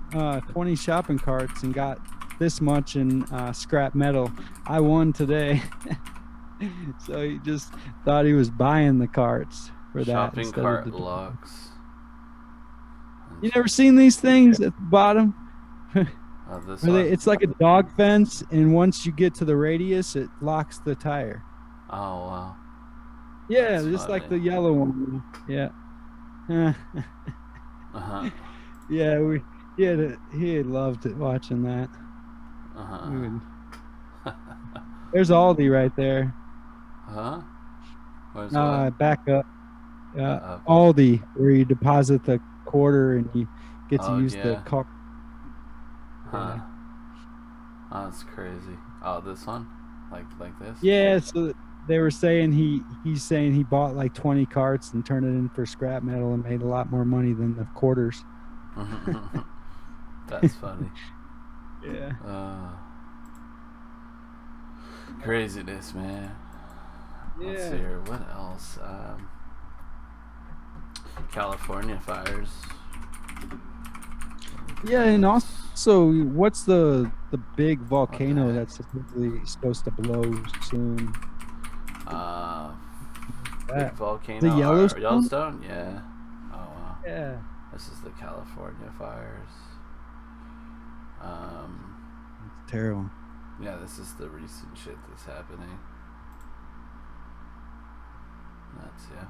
20 shopping carts and got this much in scrap metal. I won today." So he just thought he was buying the carts for that. Shopping cart locks. You never seen these things at the bottom? This It's like a dog fence, and once you get to the radius, it locks the tire. Oh, wow. Yeah, That's just funny. like the yellow one. Yeah. Uh-huh. Yeah, he had loved it watching that. Uh-huh. There's Aldi right there. Huh? Where's what? Back up. Aldi, where you deposit the quarter and you get to use the card. Huh. Oh, that's crazy. Oh, this one? Like this? Yeah, so they were saying he's saying he bought like 20 carts and turned it in for scrap metal and made a lot more money than the quarters. That's funny. Yeah. Craziness, man. Let's see here. What else? California fires. Yeah, and also, what's the big What the volcano heck? that's supposedly supposed to blow soon? Uh, big That the volcano or Yellowstone? Yellowstone? Yeah. Oh wow. Yeah, This is the California fires. Um, it's terrible. yeah, this is the recent shit that's happening. That's yeah.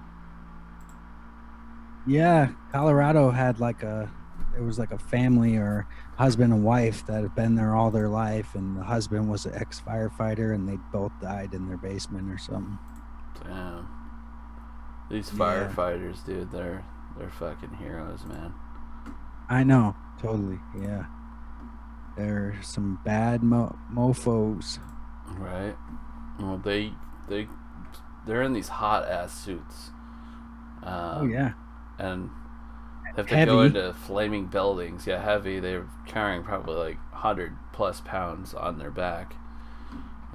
Yeah, Colorado had there was like a family or husband and wife that had been there all their life, and the husband was an ex-firefighter, and they both died in their basement or something. Damn. These Yeah, firefighters, dude, they're fucking heroes, man. I know, totally. Yeah, there are some bad mofos. Right? Well, they they're in these hot ass suits, Oh um, yeah, and have to go heavy. into flaming buildings. Yeah, heavy. They're carrying probably like 100+ pounds on their back.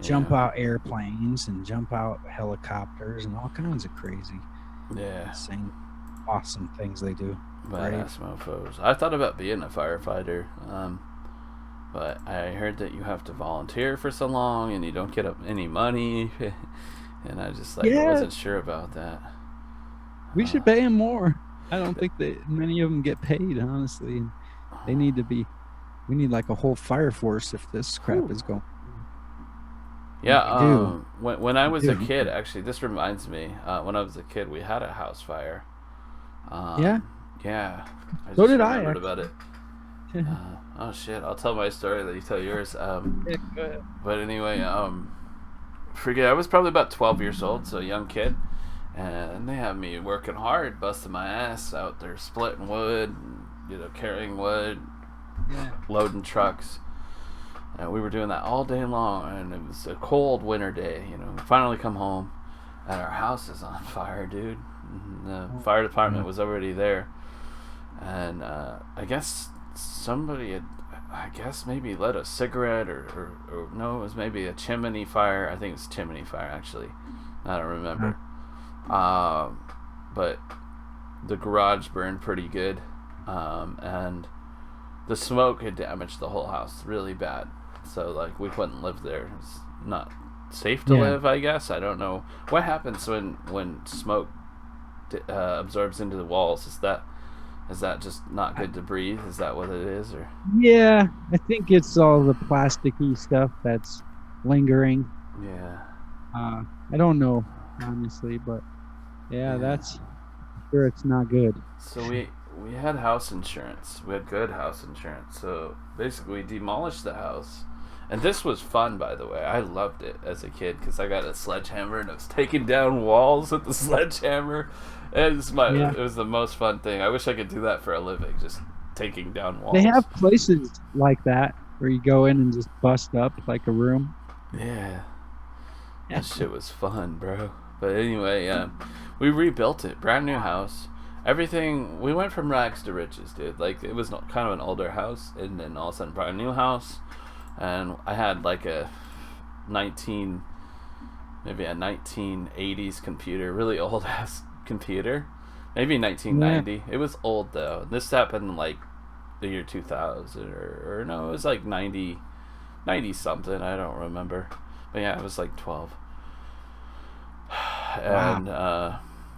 Jump Yeah, out airplanes and jump out helicopters and all kinds of crazy, yeah. insane, awesome things they do. Brave. Badass mofos. I thought about being a firefighter, but I heard that you have to volunteer for so long and you don't get any money, and I just like Yeah, wasn't sure about that. we Uh, should pay them more. I don't think that many of them get paid, honestly. And they need to be. We need like a whole fire force if this crap is going. Yeah, We do. when I We was a do. kid, actually, this reminds me. When I was a kid, we had a house fire. Yeah. Yeah, I So just did I. remembered about it. Actually. Oh shit! I'll tell my story, then you tell yours. Yeah, go ahead. But anyway, forget. I was probably about 12 years old, so a young kid, and they had me working hard, busting my ass out there, splitting wood, and, carrying wood, Yeah. loading trucks. And we were doing that all day long, and it was a cold winter day. We finally come home, and our house is on fire, dude. And the fire department was already there, and I guess somebody had, maybe lit a cigarette, or no, it was maybe a chimney fire. I think it's chimney fire, actually. I don't remember. But the garage burned pretty good, and the smoke had damaged the whole house really bad. So like we couldn't live there. It's not safe to Yeah. live, I guess. I don't know what happens when smoke absorbs into the walls. Is that just not good to breathe? Is that what it is, or Yeah. I think it's all the plasticky stuff that's lingering. yeah, I don't know honestly, but yeah, yeah. that's sure it's not good. So we had house insurance. We had good house insurance. So basically, we demolished the house. And this was fun, by the way. I loved it as a kid because I got a sledgehammer and I was taking down walls with the sledgehammer. It was the most fun thing. I wish I could do that for a living, just taking down walls. They have places like that where you go in and just bust up like a room. Yeah. Yeah. That shit was fun, bro. But anyway, we rebuilt it. Brand new house. Everything, we went from rags to riches, dude. Like, it was kind of an older house, and then all of a sudden, brand new house. And I had like a 1980s computer, really old ass computer. Maybe 1990. It was old though. This happened in like the year 2000, or no, it was like 90 something. I don't remember. But yeah, it was like 12. And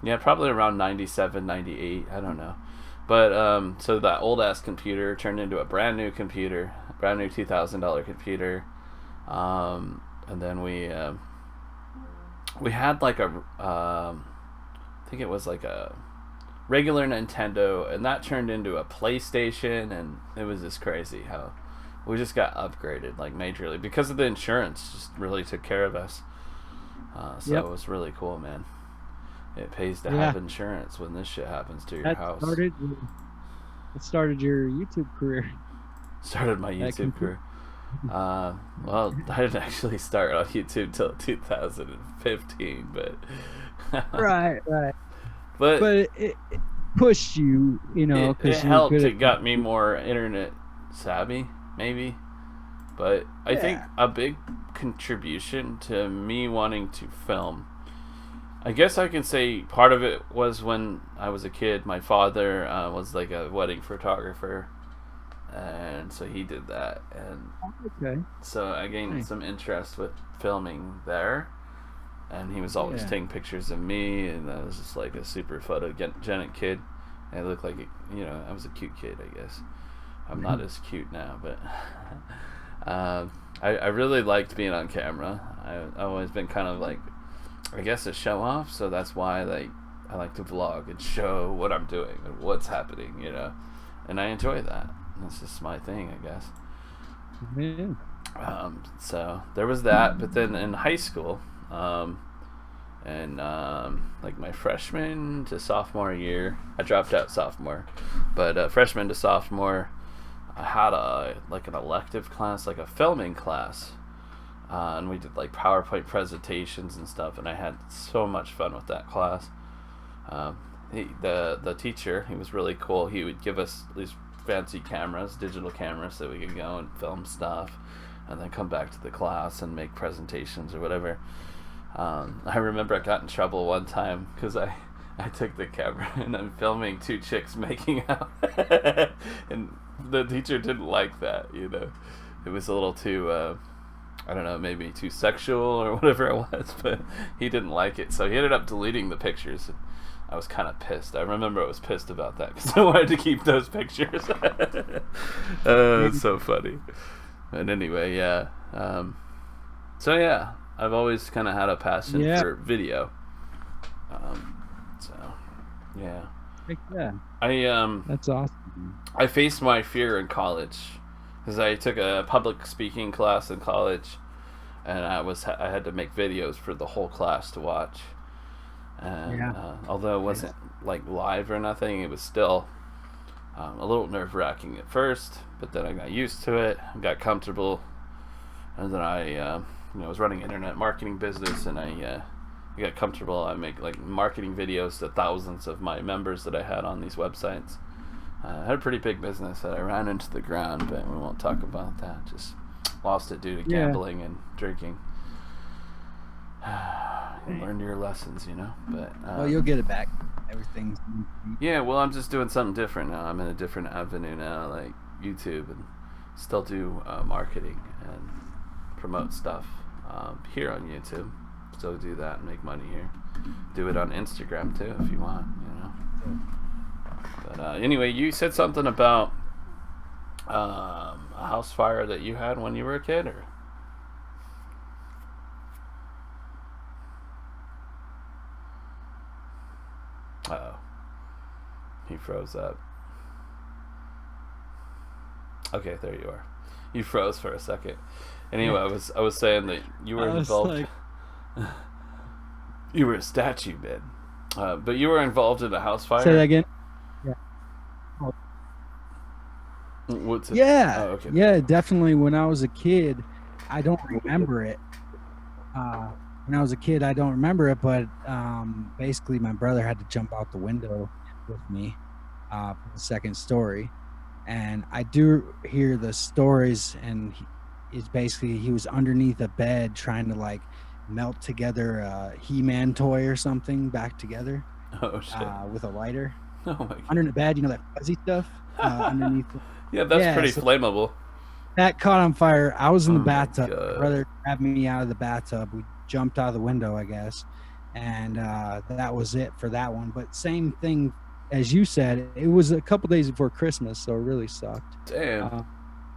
yeah, probably around 97, 98. I don't know. But so that old ass computer turned into a brand new computer, brand new $2,000 computer. And then we had like I think it was like a regular Nintendo, and that turned into a PlayStation, and it was just crazy how we just got upgraded like majorly because of the insurance. Just really took care of us. So it was really cool, man. It pays to have insurance when this shit happens to your house. It started your YouTube career. Started my YouTube career. Well, I didn't actually start on YouTube till 2015, but right. But it pushed you, it because helped. It got me more internet savvy, maybe. But I think a big contribution to me wanting to film, I guess I can say part of it was when I was a kid. My father was like a wedding photographer, and so he did that, and Okay. so I gained Nice. some interest with filming there. And he was always Yeah. taking pictures of me, and I was just like a super photogenic kid. I looked like, I was a cute kid, I guess. I'm not as cute now, but I really liked being on camera. I've always been kind of like, I guess, a show off, so that's why I like to vlog and show what I'm doing and what's happening, and I enjoy that. That's just my thing, I guess. Yeah. So there was that, but then in high school, like my freshman to sophomore year, I dropped out sophomore, but freshman to sophomore, I had an elective class, like a filming class, and we did like PowerPoint presentations and stuff, and I had so much fun with that class. The teacher, he was really cool. He would give us these fancy cameras, digital cameras, so we could go and film stuff, and then come back to the class and make presentations or whatever. I remember I got in trouble one time because I took the camera and I'm filming two chicks making out, and the teacher didn't like that. It was a little too, I don't know, maybe too sexual or whatever it was, but he didn't like it, so he ended up deleting the pictures. And I was kind of pissed. I remember I was pissed about that because I wanted to keep those pictures. It's so funny. But anyway, yeah. So yeah, I've always kind of had a passion for video. So yeah. Heck yeah. That's awesome. I faced my fear in college because I took a public speaking class in college, and I had to make videos for the whole class to watch. And although it wasn't like live or nothing, it was still a little nerve-wracking at first, but then I got used to it, got comfortable, and then I was running an internet marketing business, and I got comfortable. I make like marketing videos to thousands of my members that I had on these websites. I had a pretty big business that I ran into the ground, but we won't talk about that. Just lost it due to gambling and drinking. Learn your lessons, but well, you'll get it back. Everything's yeah, well, I'm just doing something different now. I'm in a different avenue now, like YouTube, and still do marketing and promote stuff here on YouTube. Still do that and make money here. Do it on Instagram too if you want, But anyway, you said something about a house fire that you had when you were a kid, or? Uh-oh. He froze up. Okay, there you are. You froze for a second. Anyway, I was saying that you were involved. You were a statue, man. But you were involved in a house fire. Say that again. What's it? Yeah. Oh, okay. Yeah, definitely. When I was a kid, I don't remember it. When I was a kid, I don't remember it, but basically my brother had to jump out the window with me from the second story. And I do hear the stories, and he was underneath a bed trying to like melt together a He-Man toy or something back together. Oh, shit. With a lighter. Oh, my God. Under the bed, that fuzzy stuff underneath. Yeah, that's pretty flammable. That caught on fire. I was in the my bathtub. God. My brother grabbed me out of the bathtub. We jumped out of the window, I guess. And that was it for that one. But same thing as you said, it was a couple days before Christmas, so it really sucked. Damn.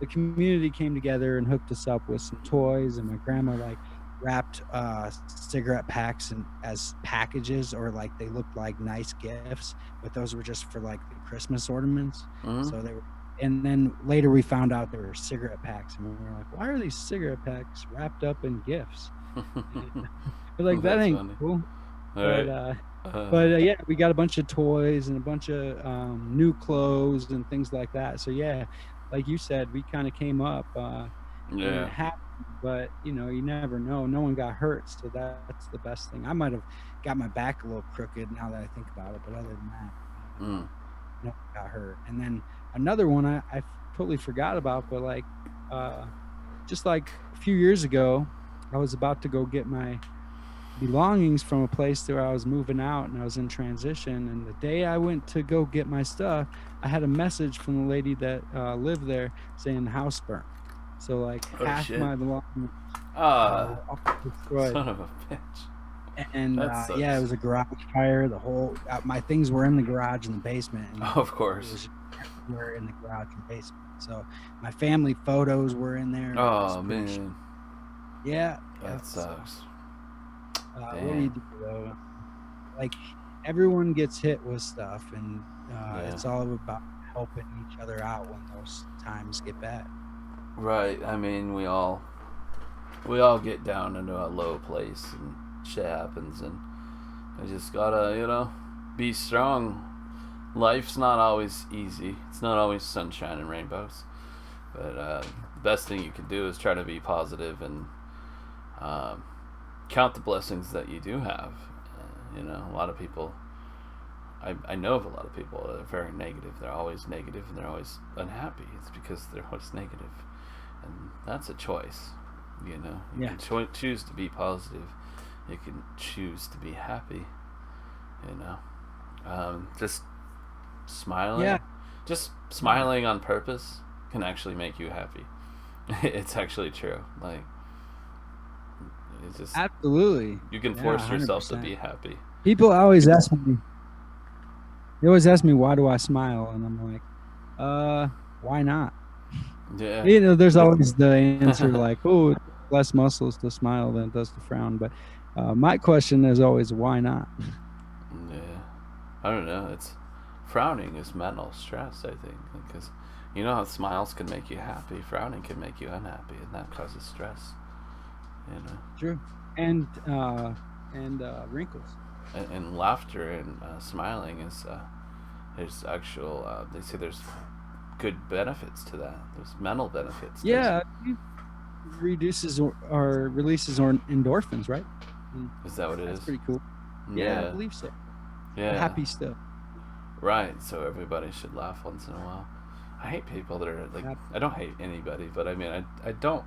The community came together and hooked us up with some toys, and my grandma wrapped cigarette packs as packages, or they looked like nice gifts, but those were just for the Christmas ornaments. Mm-hmm. So they were. And then later we found out there were cigarette packs, and we were like, why are these cigarette packs wrapped up in gifts? We're like, that ain't funny. Cool. But yeah, we got a bunch of toys and a bunch of new clothes and things like that. So yeah, like you said, we kind of came up. Yeah. It happened, but you never know. No one got hurt, so that's the best thing. I might have got my back a little crooked now that I think about it, but other than that, no one got hurt. And then another one I totally forgot about, but just a few years ago, I was about to go get my belongings from a place where I was moving out and I was in transition. And the day I went to go get my stuff, I had a message from the lady that lived there saying the house burned. So like Oh, half shit. my belongings Ah, all destroyed. son of a bitch. And That sucks. yeah, it was a garage fire. The whole my things were in the garage and the basement. And Of course. it was everywhere in the garage and basement. So my family photos were in there. It was Oh pretty man, yeah. that sucks. What do you do though? Like everyone gets hit with stuff, and it's all about helping each other out when those times get bad. Right. I mean, we all get down into a low place, and shit happens, and I just gotta, be strong. Life's not always easy. It's not always sunshine and rainbows. But the best thing you can do is try to be positive and count the blessings that you do have. A lot of people, I know of a lot of people that are very negative. They're always negative and they're always unhappy. It's because they're always negative. And that's a choice. You can choose to be positive. You can choose to be happy. Just smiling. Yeah. Just smiling on purpose can actually make you happy. It's actually true. Like, it's just Absolutely. you can force yourself to 100%. be happy. People always ask me. They always ask me why do I smile, and I'm like, why not? Yeah. There's always the answer like, oh, it's less muscles to smile than it does to frown. But my question is always, why not? Yeah. I don't know. Frowning is mental stress, I think, because how smiles can make you happy, frowning can make you unhappy, and that causes stress. True. And wrinkles. And laughter and smiling is there's actual they say there's good benefits to that. There's mental benefits. Yeah, it reduces or releases endorphins, right? And Is that what it that's is? pretty cool. Yeah, I believe so. Yeah. Happy stuff. Right. So everybody should laugh once in a while. I hate people that are like. I don't hate anybody, but I mean, I don't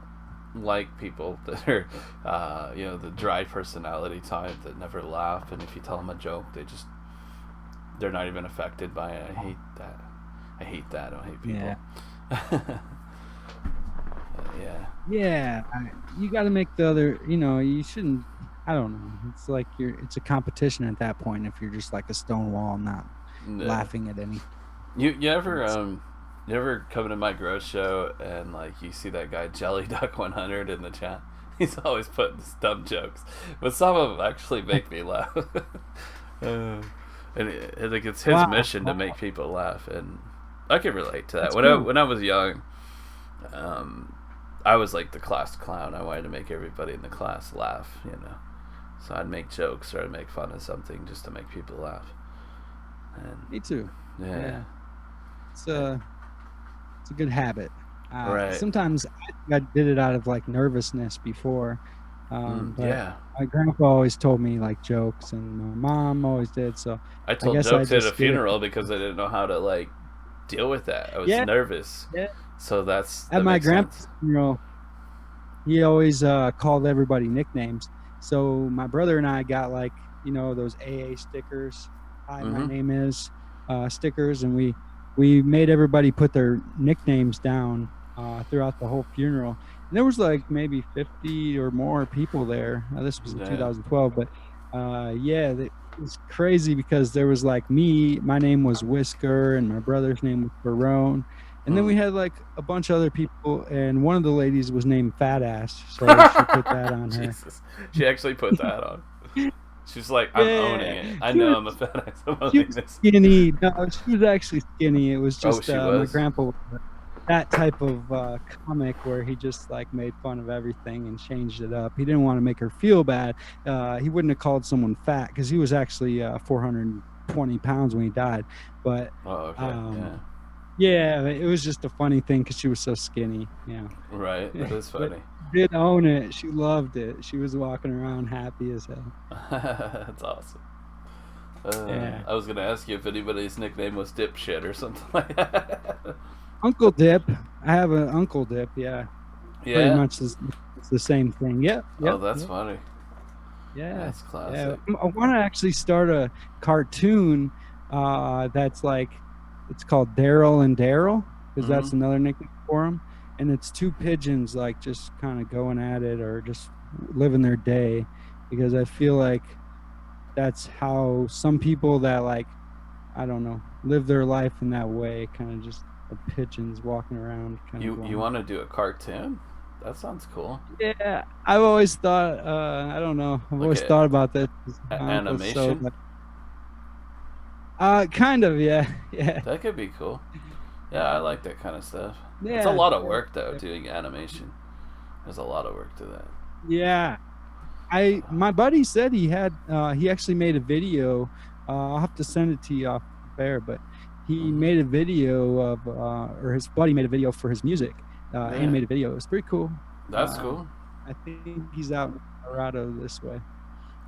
like people that are, the dry personality type that never laugh, and if you tell them a joke, they're not even affected by it. I hate that. I don't hate people. Yeah. Yeah. You got to make the other. You shouldn't. I don't know. It's like it's a competition at that point. If you're just like a stone wall, not laughing at any. You ever come to my gross show and like you see that guy Jelly Duck 100 in the chat? He's always putting dumb jokes, but some of them actually make me laugh. And it's his mission to make people laugh, and I can relate to that. When I was young, I was like the class clown. I wanted to make everybody in the class laugh, So I'd make jokes or I'd make fun of something just to make people laugh. And me too. Yeah. It's a good habit. Right. Sometimes I did it out of like nervousness before. But yeah. My grandpa always told me like jokes, and my mom always did. So I told jokes at a funeral because I didn't know how to like deal with that. I was nervous. Yeah. So that at my makes grandpa's sense. funeral, he always called everybody nicknames. So my brother and I got like those AA stickers. Hi, my name is stickers, and we made everybody put their nicknames down throughout the whole funeral. And there was like maybe 50 or more people there. This was in 2012, but it was crazy because there was like me. My name was Whisker, and my brother's name was Barone. And then we had like a bunch of other people, and one of the ladies was named Fat Ass, so she put that on her. Jesus. She actually put that on. She's like, I'm owning it. I know I'm a fat ass. I'm She owning was this. skinny. No, she was actually skinny. It was just she my was? grandpa was that type of comic where he just like made fun of everything and changed it up. He didn't want to make her feel bad. He wouldn't have called someone fat because he was actually 420 pounds when he died. But yeah, it was just a funny thing because she was so skinny. Yeah. Right. That is funny. Did own it. She loved it. She was walking around happy as hell. That's awesome. I was gonna ask you if anybody's nickname was Dipshit or something like that. Uncle Dip. I have an Uncle Dip. Yeah. Yeah. Pretty much it's the same thing. Yep. Oh, that's funny. Yeah, That's classic. I want to actually start a cartoon that's like, it's called Daryl and Daryl, because that's another nickname for him. And it's two pigeons like just kind of going at it or just living their day, because I feel like that's how some people that like, I don't know, live their life in that way, kind of just pigeons walking around kind of You want to do a cartoon? That sounds cool. Yeah, I've always thought, I don't know, I've Like always thought about this. My uncle's so, animation? kind of, yeah. Yeah. That could be cool. Yeah, I like that kind of stuff. It's a Yeah. lot of work though, doing animation. There's a lot of work to that. Yeah. My buddy said he had he actually made a video. I'll have to send it to you off air, but he made a video of or his buddy made a video for his music. Animated video. It's pretty cool. That's cool. I think he's out in Colorado this way.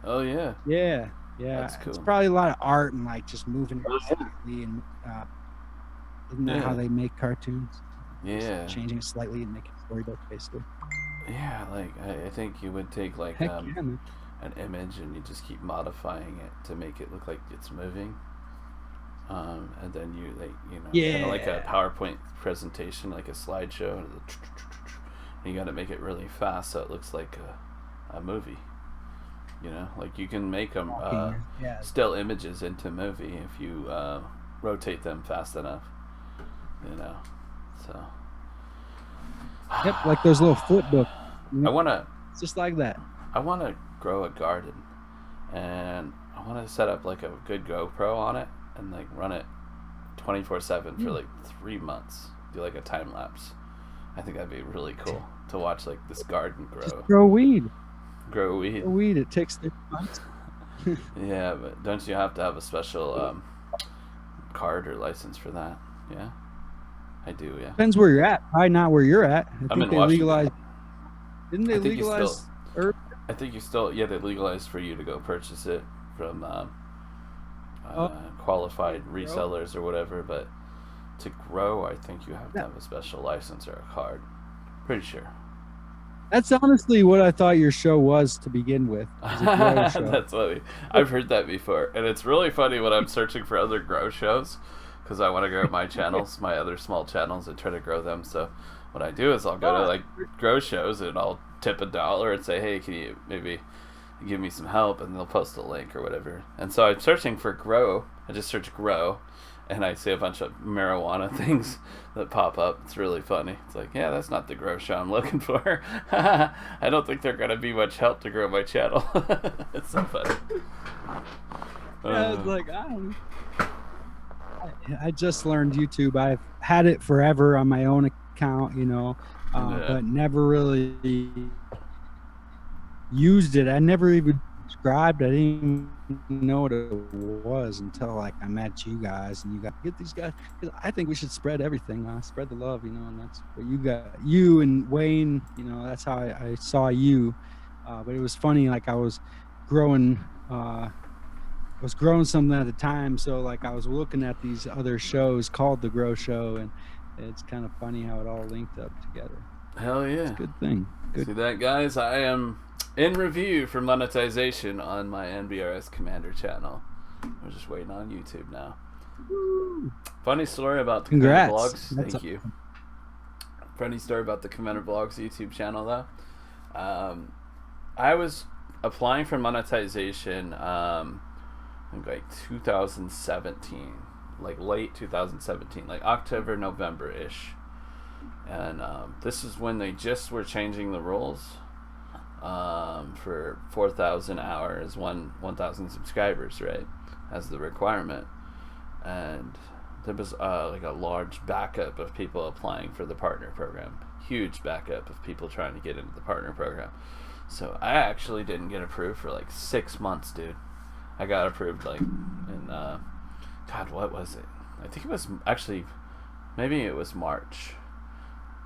Oh yeah. Yeah. That's cool. It's probably a lot of art and like just moving slightly, and isn't that how they make cartoons? Yeah. Just changing it slightly and making a storybook basically. Yeah, like I think you would take like Heck yeah, man. an image and you just keep modifying it to make it look like it's moving. And then you kind of like a PowerPoint presentation, like a slideshow, and you got to make it really fast so it looks like a movie. You know, like you can make them still images into movie if you rotate them fast enough. You know, so. Yep, like those little flip books. It's just like that. I wanna grow a garden, and I wanna set up like a good GoPro on it and like run it 24/7 for like 3 months. Do like a time lapse. I think that'd be really cool to watch like this garden grow. Just grow weed. Grow weed. Grow weed. It takes 6 months. Yeah, but don't you have to have a special card or license for that? Yeah, I do. Yeah. Depends where you're at. Probably not where you're at. I'm in they Washington. legalized. Didn't they legalize herb? I think you still. Yeah, they legalized for you to go purchase it from qualified resellers or whatever. But to grow, I think you have to have a special license or a card. Pretty sure. That's honestly what I thought your show was to begin with. It was a grow show. That's funny. I've heard that before, and it's really funny when I'm searching for other grow shows because I want to grow my channels, my other small channels, and try to grow them. So what I do is I'll go to like grow shows and I'll tip $1 and say, "Hey, can you maybe give me some help?" And they'll post a link or whatever. And so I'm searching for grow. I just search grow, and I see a bunch of marijuana things that pop up. It's really funny. It's like, yeah, that's not the grow show I'm looking for. I don't think they're gonna be much help to grow my channel. It's so funny. I was like, I just learned YouTube. I've had it forever on my own account, but never really used it. I never even subscribed. I didn't even know what it was until like I met you guys, and you got get these guys, because I think we should spread everything, spread the love, and that's what you got. You and Wayne, that's how I saw you. But it was funny, like I was growing something at the time, so like I was looking at these other shows called The Grow Show, and it's kind of funny how it all linked up together. Hell yeah. It's a good thing. Good. See that, guys? I am in review for monetization on my NBRS Commander channel. We're just waiting on YouTube now. Woo. Funny story about the Congrats. Commander Blogs. That's Thank you. Funny story about the Commander Blogs YouTube channel, though. I was applying for monetization I think like 2017, like late 2017, like October, November-ish. And this is when they just were changing the rules for 4,000 hours, 1,000 subscribers, right, as the requirement. And there was like a large backup of people applying for the partner program. Huge backup of people trying to get into the partner program. So I actually didn't get approved for like 6 months, dude. I got approved like in God, what was it? I think it was actually, maybe it was March.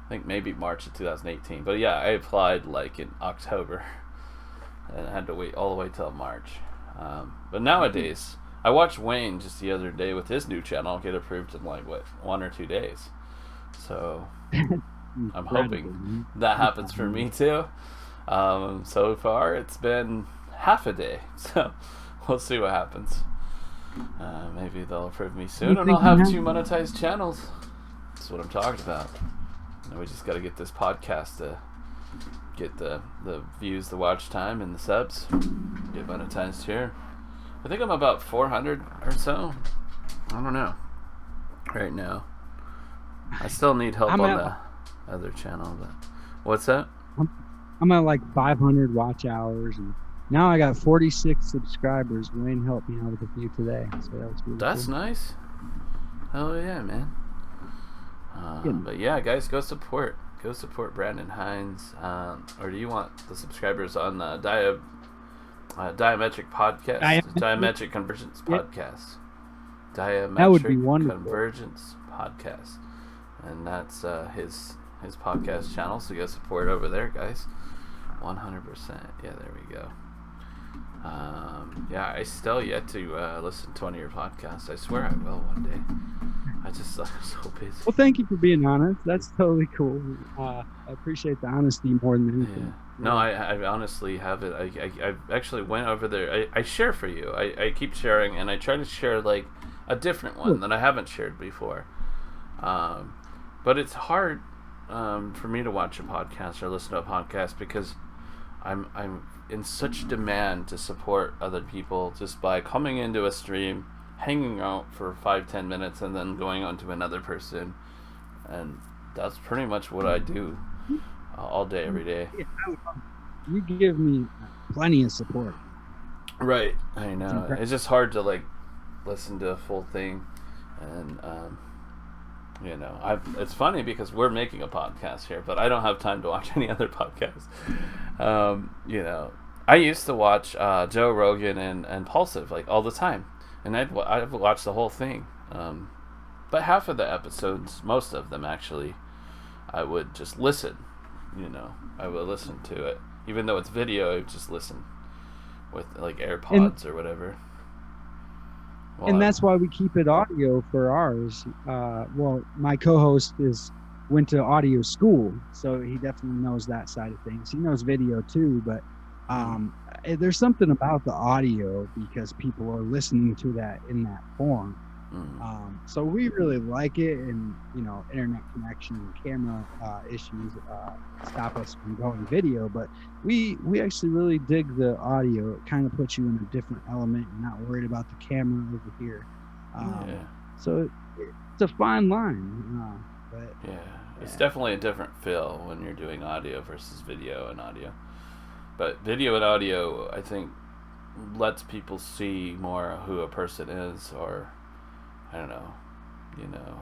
I think maybe March of 2018. But yeah, I applied like in October and I had to wait all the way till March. But nowadays, I watched Wayne just the other day with his new channel get approved in like 1 or 2 days. So I'm hoping that happens for me too. So far it's been half a day. So we'll see what happens. Maybe they'll approve me soon, and I'll have 2 monetized channels. That's what I'm talking about. And we just got to get this podcast to get the views, the watch time, and the subs. Get monetized here. I think I'm about 400 or so. I don't know. Right now. I still need help on the other channel, but what's that? I'm at like 500 watch hours, and now I got 46 subscribers. Wayne helped me out with a few today, so that was really That's cool. nice. Hell yeah, man. But yeah, guys, go support Brandon Hines. Or do you want the subscribers on Diametric podcast? Diametric Convergence podcast. Diametric That would be wonderful. Convergence podcast, and that's his podcast channel. So go support over there, guys. 100%. Yeah, there we go. Yeah, I still yet to listen to one of your podcasts. I swear I will one day. I just I'm so busy. Well, thank you for being honest. That's totally cool. I appreciate the honesty more than anything. Yeah. No, I honestly have it. I actually went over there. I share for you. I keep sharing, and I try to share like a different one that I haven't shared before. But it's hard for me to watch a podcast or listen to a podcast because I'm in such demand to support other people just by coming into a stream, hanging out for 5-10 minutes, and then going on to another person, and that's pretty much what I do all day, every day. You give me plenty of support. Right, I know. It's just hard to like listen to a full thing, and you know, it's funny because we're making a podcast here, but I don't have time to watch any other podcasts. You know, I used to watch Joe Rogan and Pulsive like all the time, and I've watched the whole thing. But half of the episodes, most of them actually, I would just listen. You know, I would listen to it, even though it's video. I would just listen with like AirPods or whatever. And that's why we keep it audio for ours. Well, my co-host went to audio school, so he definitely knows that side of things. He knows video too, but there's something about the audio because people are listening to that in that form. So we really like it, and you know, internet connection and camera issues stop us from going video, but we actually really dig the audio. It kind of puts you in a different element. You're not worried about the camera over here. So it's a fine line, but it's definitely a different feel when you're doing audio versus video and audio. But video and audio, I think, lets people see more who a person is, or I don't know, you know.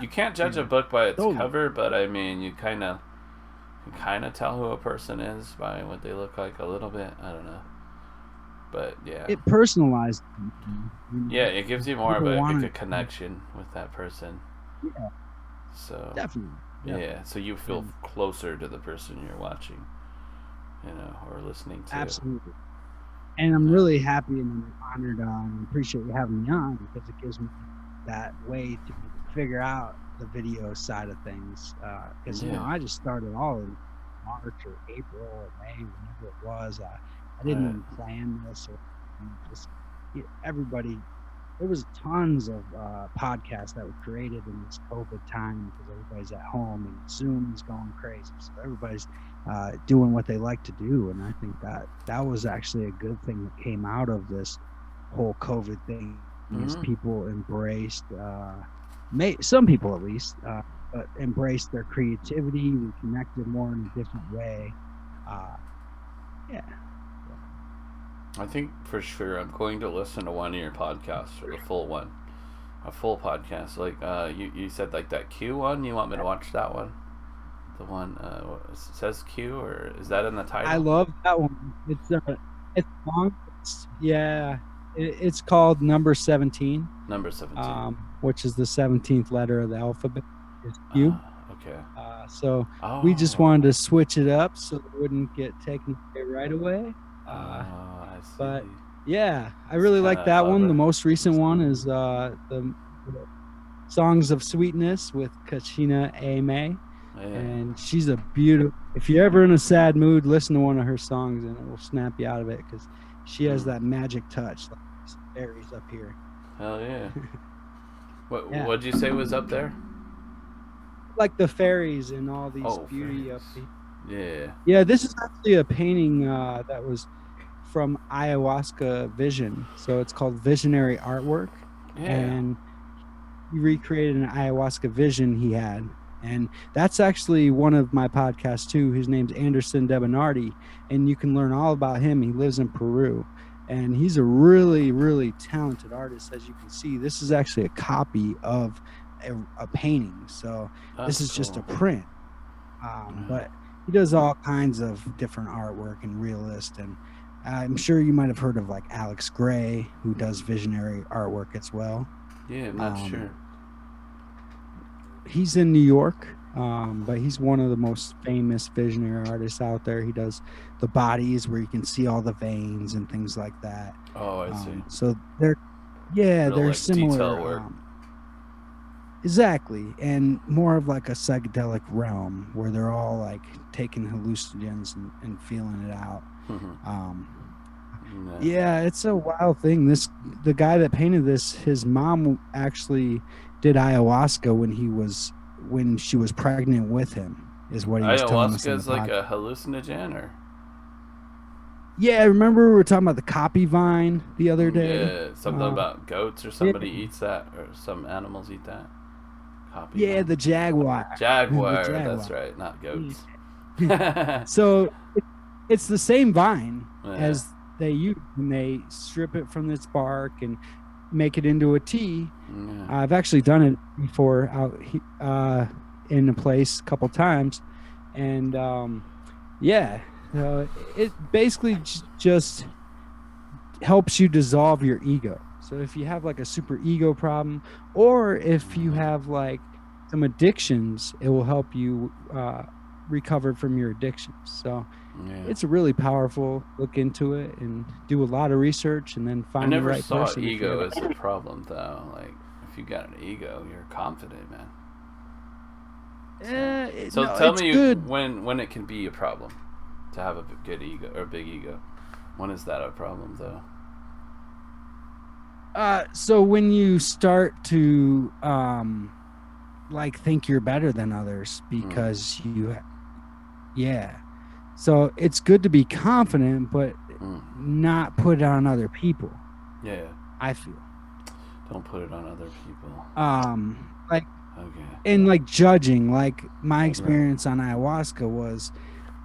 You can't judge a book by its cover, but I mean, you kind of tell who a person is by what they look like a little bit. I don't know, but yeah, it personalized. Yeah, it gives you more of a connection with that person. Yeah. So definitely. Yeah, so you feel closer to the person you're watching, you know, or listening to. Absolutely. And I'm really happy and honored and appreciate you having me on, because it gives me that way to figure out the video side of things. Because, you know, I just started all in March or April or May, whenever it was. I didn't even plan this. Or just everybody, there was tons of podcasts that were created in this COVID time because everybody's at home and Zoom is going crazy. So everybody's doing what they like to do, and I think that was actually a good thing that came out of this whole COVID thing. Is people embraced, some people at least, but embraced their creativity. We connected more in a different way. I think for sure I'm going to listen to one of your podcasts, or the full one, a full podcast. Like you said, like that Q one. You want me to watch that one? The one says Q, or is that in the title? I love that one. It's long. It's called Number 17. Number 17. Which is the 17th letter of the alphabet. Is Q. Okay. So we just wanted to switch it up so it wouldn't get taken away right away. I see. But yeah, I really like that one. The most recent one is the Songs of Sweetness with Kachina Ame. Yeah. And she's a beautiful. If you're ever in a sad mood, listen to one of her songs, and it will snap you out of it because she has that magic touch, like these fairies up here. Hell yeah. Yeah. What'd you say was up there? Like the fairies and all these beauty fairies. up here. Yeah. Yeah, this is actually a painting that was from ayahuasca vision. So it's called visionary artwork. Yeah. And he recreated an ayahuasca vision he had. And that's actually one of my podcasts too. His name's Anderson Debonardi, and you can learn all about him. He lives in Peru, and he's a really, really talented artist. As you can see, this is actually a copy of a painting. So this is just a print. But he does all kinds of different artwork and realist. And I'm sure you might have heard of like Alex Gray, who does visionary artwork as well. Yeah, I'm not sure. He's in New York, but he's one of the most famous visionary artists out there. He does the bodies where you can see all the veins and things like that. Oh, I see. So they're they're like similar. detail work. Exactly, and more of like a psychedelic realm where they're all like taking hallucinogens and feeling it out. Yeah, it's a wild thing. The guy that painted this, his mom actually did ayahuasca when she was pregnant with him, is what he was telling us. Ayahuasca is like a hallucinogen, or? Yeah, remember we were talking about the copy vine the other day? Yeah, something about goats or somebody eats that, or some animals eat that. Copy yeah, vine. the jaguar. Jaguar, that's right, not goats. So it's the same vine Yeah. as they use when they strip it from its bark and make it into a tea. Yeah. I've actually done it before out in a place a couple times, and it basically just helps you dissolve your ego. So if you have like a super ego problem, or if you have like some addictions, it will help you recover from your addictions. So it's really powerful. Look into it and do a lot of research, and then find the right person. I never saw ego as a problem, though. Like, if you got an ego, you're confident, man. Tell me good. when it can be a problem to have a good ego or a big ego. When is that a problem, though? So when you start to like think you're better than others because so it's good to be confident, but not put it on other people. Yeah, I feel. Don't put it on other people. Like, okay. And like judging, like my experience on ayahuasca was,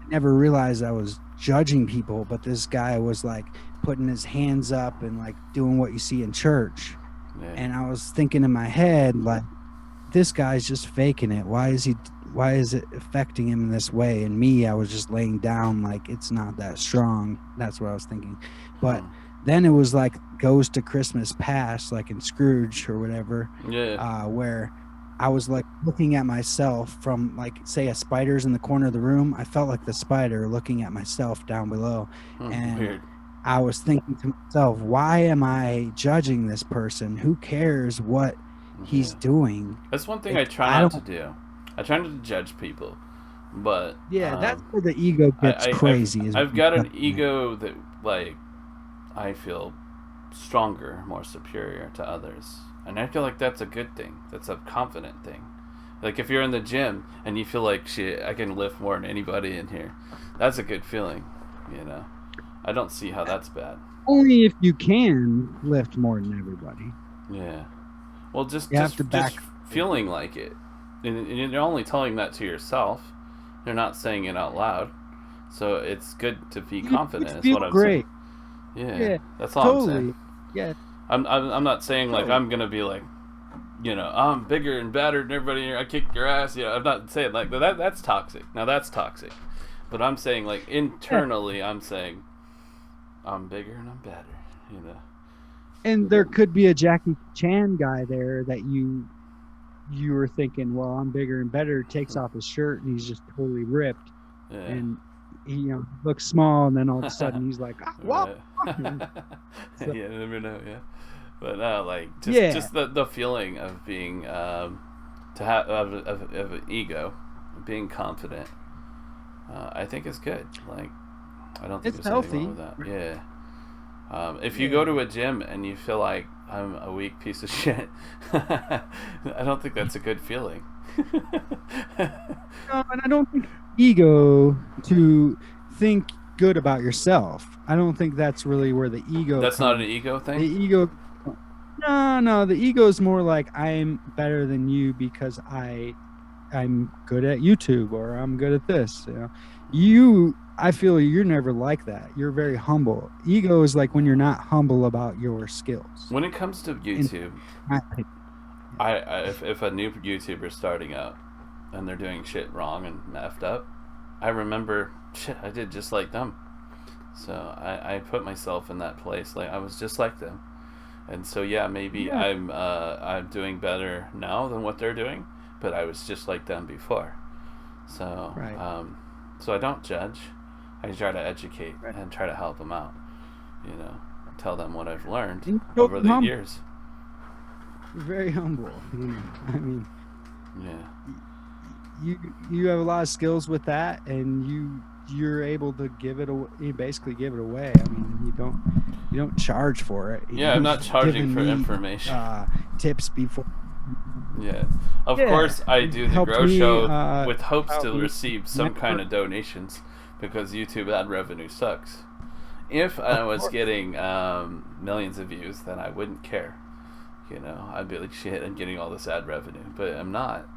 I never realized I was judging people, but this guy was like putting his hands up and like doing what you see in church. Yeah. And I was thinking in my head, like, this guy's just faking it. Why is it affecting him in this way? And me, I was just laying down like it's not that strong. That's what I was thinking. But then it was like Ghost of Christmas Past, like in Scrooge or whatever. Yeah. Where I was like looking at myself from like, say, a spider's in the corner of the room. I felt like the spider looking at myself down below. And weird. I was thinking to myself, why am I judging this person? Who cares what he's doing? That's one thing I try not to do. I try not to judge people, but that's where the ego gets crazy. I've got an ego that, like, I feel stronger, more superior to others, and I feel like that's a good thing. That's a confident thing. Like, if you're in the gym and you feel like, shit, I can lift more than anybody in here, that's a good feeling, you know. I don't see how that's bad. Only if you can lift more than everybody. Yeah. Well, just feeling like it. And you're only telling that to yourself. You're not saying it out loud. So it's good to be confident. Is what I'm saying. Yeah, that's all I'm saying. Yeah. I'm not saying like I'm gonna be like, you know, I'm bigger and badder than everybody here. I kicked your ass. You know, I'm not saying like that. That's toxic. Now that's toxic. But I'm saying like internally, I'm saying I'm bigger and I'm better. You know. And there could be a Jackie Chan guy there that you were thinking, well, I'm bigger and better, takes off his shirt and he's just totally ripped. Yeah. And he, you know, looks small, and then all of a sudden he's like, whoa. So, yeah, never know, yeah. But like just the feeling of being to have of an ego, being confident, I think is good. Like, I don't think It's there's anything healthy. wrong with that. Yeah. If you go to a gym and you feel like I'm a weak piece of shit, I don't think that's a good feeling. No, and I don't think ego to think good about yourself. I don't think that's really where the ego. That's not an ego thing? The ego. No. The ego is more like I'm better than you because I'm good at YouTube or I'm good at this. I feel you're never like that. You're very humble. Ego is like when you're not humble about your skills. When it comes to YouTube, if a new YouTuber's starting out and they're doing shit wrong and effed up, I remember, shit, I did just like them. So I put myself in that place. Like, I was just like them. And so, yeah, maybe I'm doing better now than what they're doing, but I was just like them before. So, so I don't judge. I try to educate and try to help them out. Tell them what I've learned over the years. You're very humble. I mean, yeah. You have a lot of skills with that, and you're able to give it away. You basically give it away. I mean, you don't charge for it. Yeah, I'm not charging for information. Tips before. Yeah, of course I do the Grow Show with hopes to receive some kind of donations, because YouTube ad revenue sucks. If I was getting millions of views, then I wouldn't care. I'd be like, shit, I'm getting all this ad revenue, but I'm not.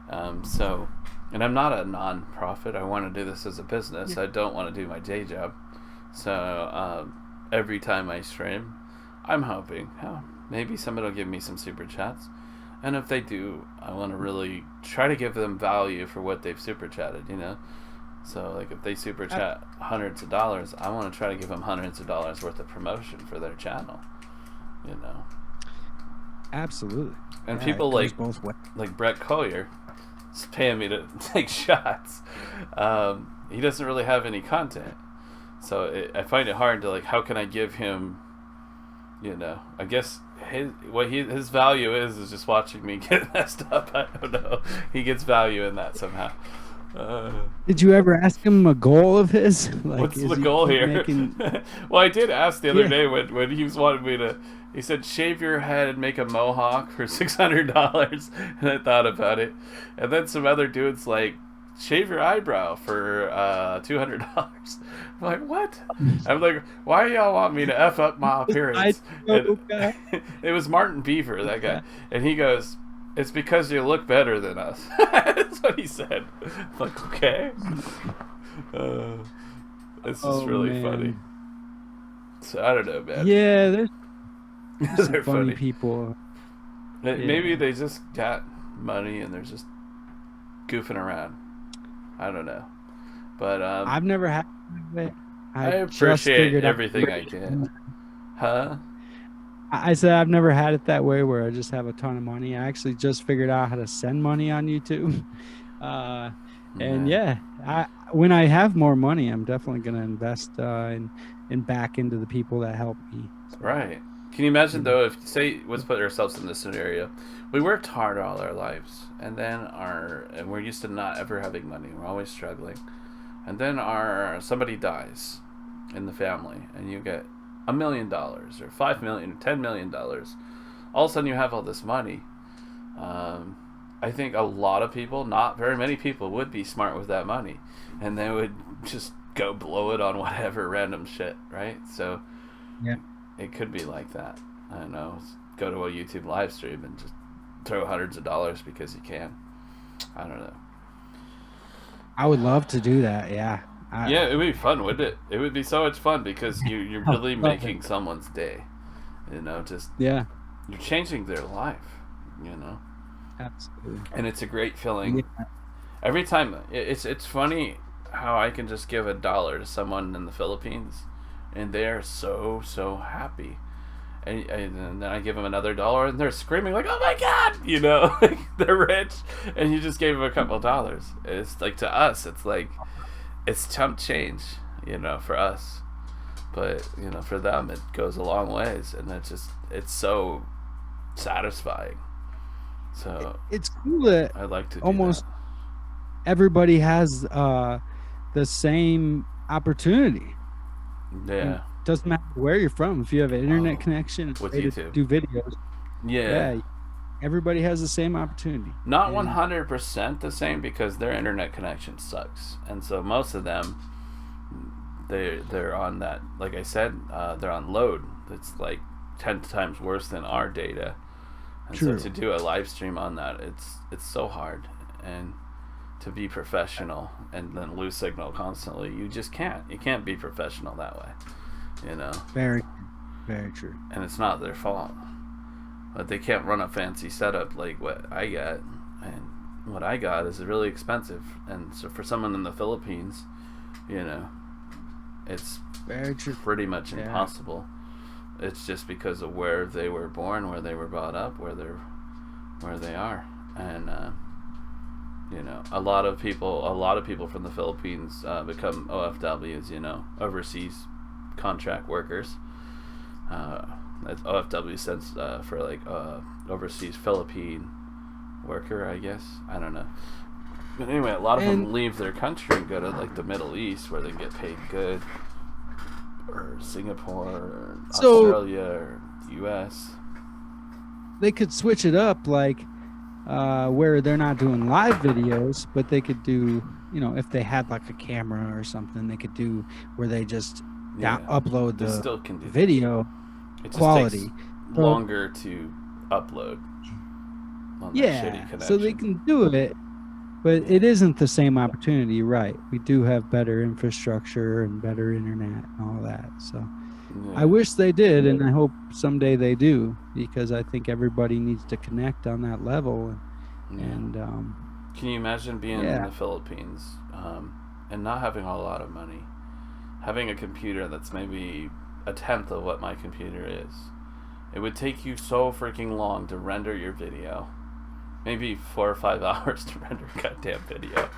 And I'm not a non-profit. I want to do this as a business. I don't want to do my day job. So every time I stream, I'm hoping maybe somebody will give me some super chats. And if they do, I want to really try to give them value for what they've super chatted, So, like, if they super chat hundreds of dollars, I want to try to give them hundreds of dollars worth of promotion for their channel, Absolutely. And people like Brett Collier is paying me to take shots. He doesn't really have any content, so I find it hard to, like, how can I give him, I guess his value is just watching me get messed up. I don't know. He gets value in that somehow. Did you ever ask him a goal of his? Like, what's the goal here? Well, I did ask the other day when he was wanting me to. He said, shave your head and make a mohawk for $600, and I thought about it. And then some other dudes like, shave your eyebrow for $200. I'm like, what? I'm like, why y'all want me to F up my appearance? It was Martin Beaver, that guy. And he goes, it's because you look better than us. That's what he said. I'm like, okay. It's just really funny. So I don't know, man. Yeah, there's they're funny people. Maybe they just got money and they're just goofing around. I don't know. But I've never had it. I appreciate everything I get. Huh? I said I've never had it that way where I just have a ton of money. I actually just figured out how to send money on YouTube. And when I have more money, I'm definitely going to invest in back into the people that help me. So, right. Can you imagine, though, if, say, let's put ourselves in this scenario. We worked hard all our lives, and then we're used to not ever having money. We're always struggling. And then somebody dies in the family, and you get $1 million or $5 million, $10 million. All of a sudden, you have all this money. I think a lot of people, not very many people, would be smart with that money, and they would just go blow it on whatever random shit, right? So, yeah, it could be like that. I don't know. Go to a YouTube live stream and just throw hundreds of dollars because you can. I don't know. I would love to do that. Yeah. Yeah, it would be fun, wouldn't it? It would be so much fun because you're really making someone's day. You're changing their life. Absolutely. And it's a great feeling. Yeah. Every time, it's funny how I can just give $1 to someone in the Philippines, and they're so happy. And then I give them another $1, and they're screaming like, "Oh my God!" Like they're rich, and you just gave them a couple of dollars. It's like, to us, it's like, it's chump change, for us. But for them, it goes a long ways, and it's so satisfying. So it's cool that I like to almost everybody has the same opportunity. And Yeah. it doesn't matter where you're from. If you have an internet Oh, connection and a with way to YouTube. do videos, Yeah. yeah, everybody has the same opportunity. Not And 100% the same because their internet connection sucks. And so most of them, they're on that, like I said, they're on load. It's like 10 times worse than our data. And so true. to do a live stream on that, it's so hard. And to be professional and then lose signal constantly, you just can't. You can't be professional that way, you know. Very, very true. And it's not their fault. But they can't run a fancy setup like what I got. And what I got is really expensive. And so for someone in the Philippines, you know, it's Very true. pretty much Yeah. impossible. It's just because of where they were born, where they were brought up, where they are. And you know, a lot of people from the Philippines become OFWs, you know, overseas contract workers. That's OFW stands for like overseas Philippine worker, I guess. I don't know. But anyway, a lot of them And leave their country and go to like the Middle East where they get paid good, or Singapore, or so Australia, or US. they could switch it up, like where they're not doing live videos, but they could do, if they had like a camera or something, they could do where they just Yeah, upload they the still can do that. video It just quality. takes So, longer to upload on that shitty yeah, connection. so they can do it, but it isn't the same opportunity, you're right? We do have better infrastructure and better internet and all that. So Yeah. I wish they did, and I hope someday they do, because I think everybody needs to connect on that level. Yeah. And Can you imagine being in yeah, the Philippines and not having a lot of money, having a computer that's maybe a tenth of what my computer is? It would take you so freaking long to render your video, maybe 4 or 5 hours to render a goddamn video,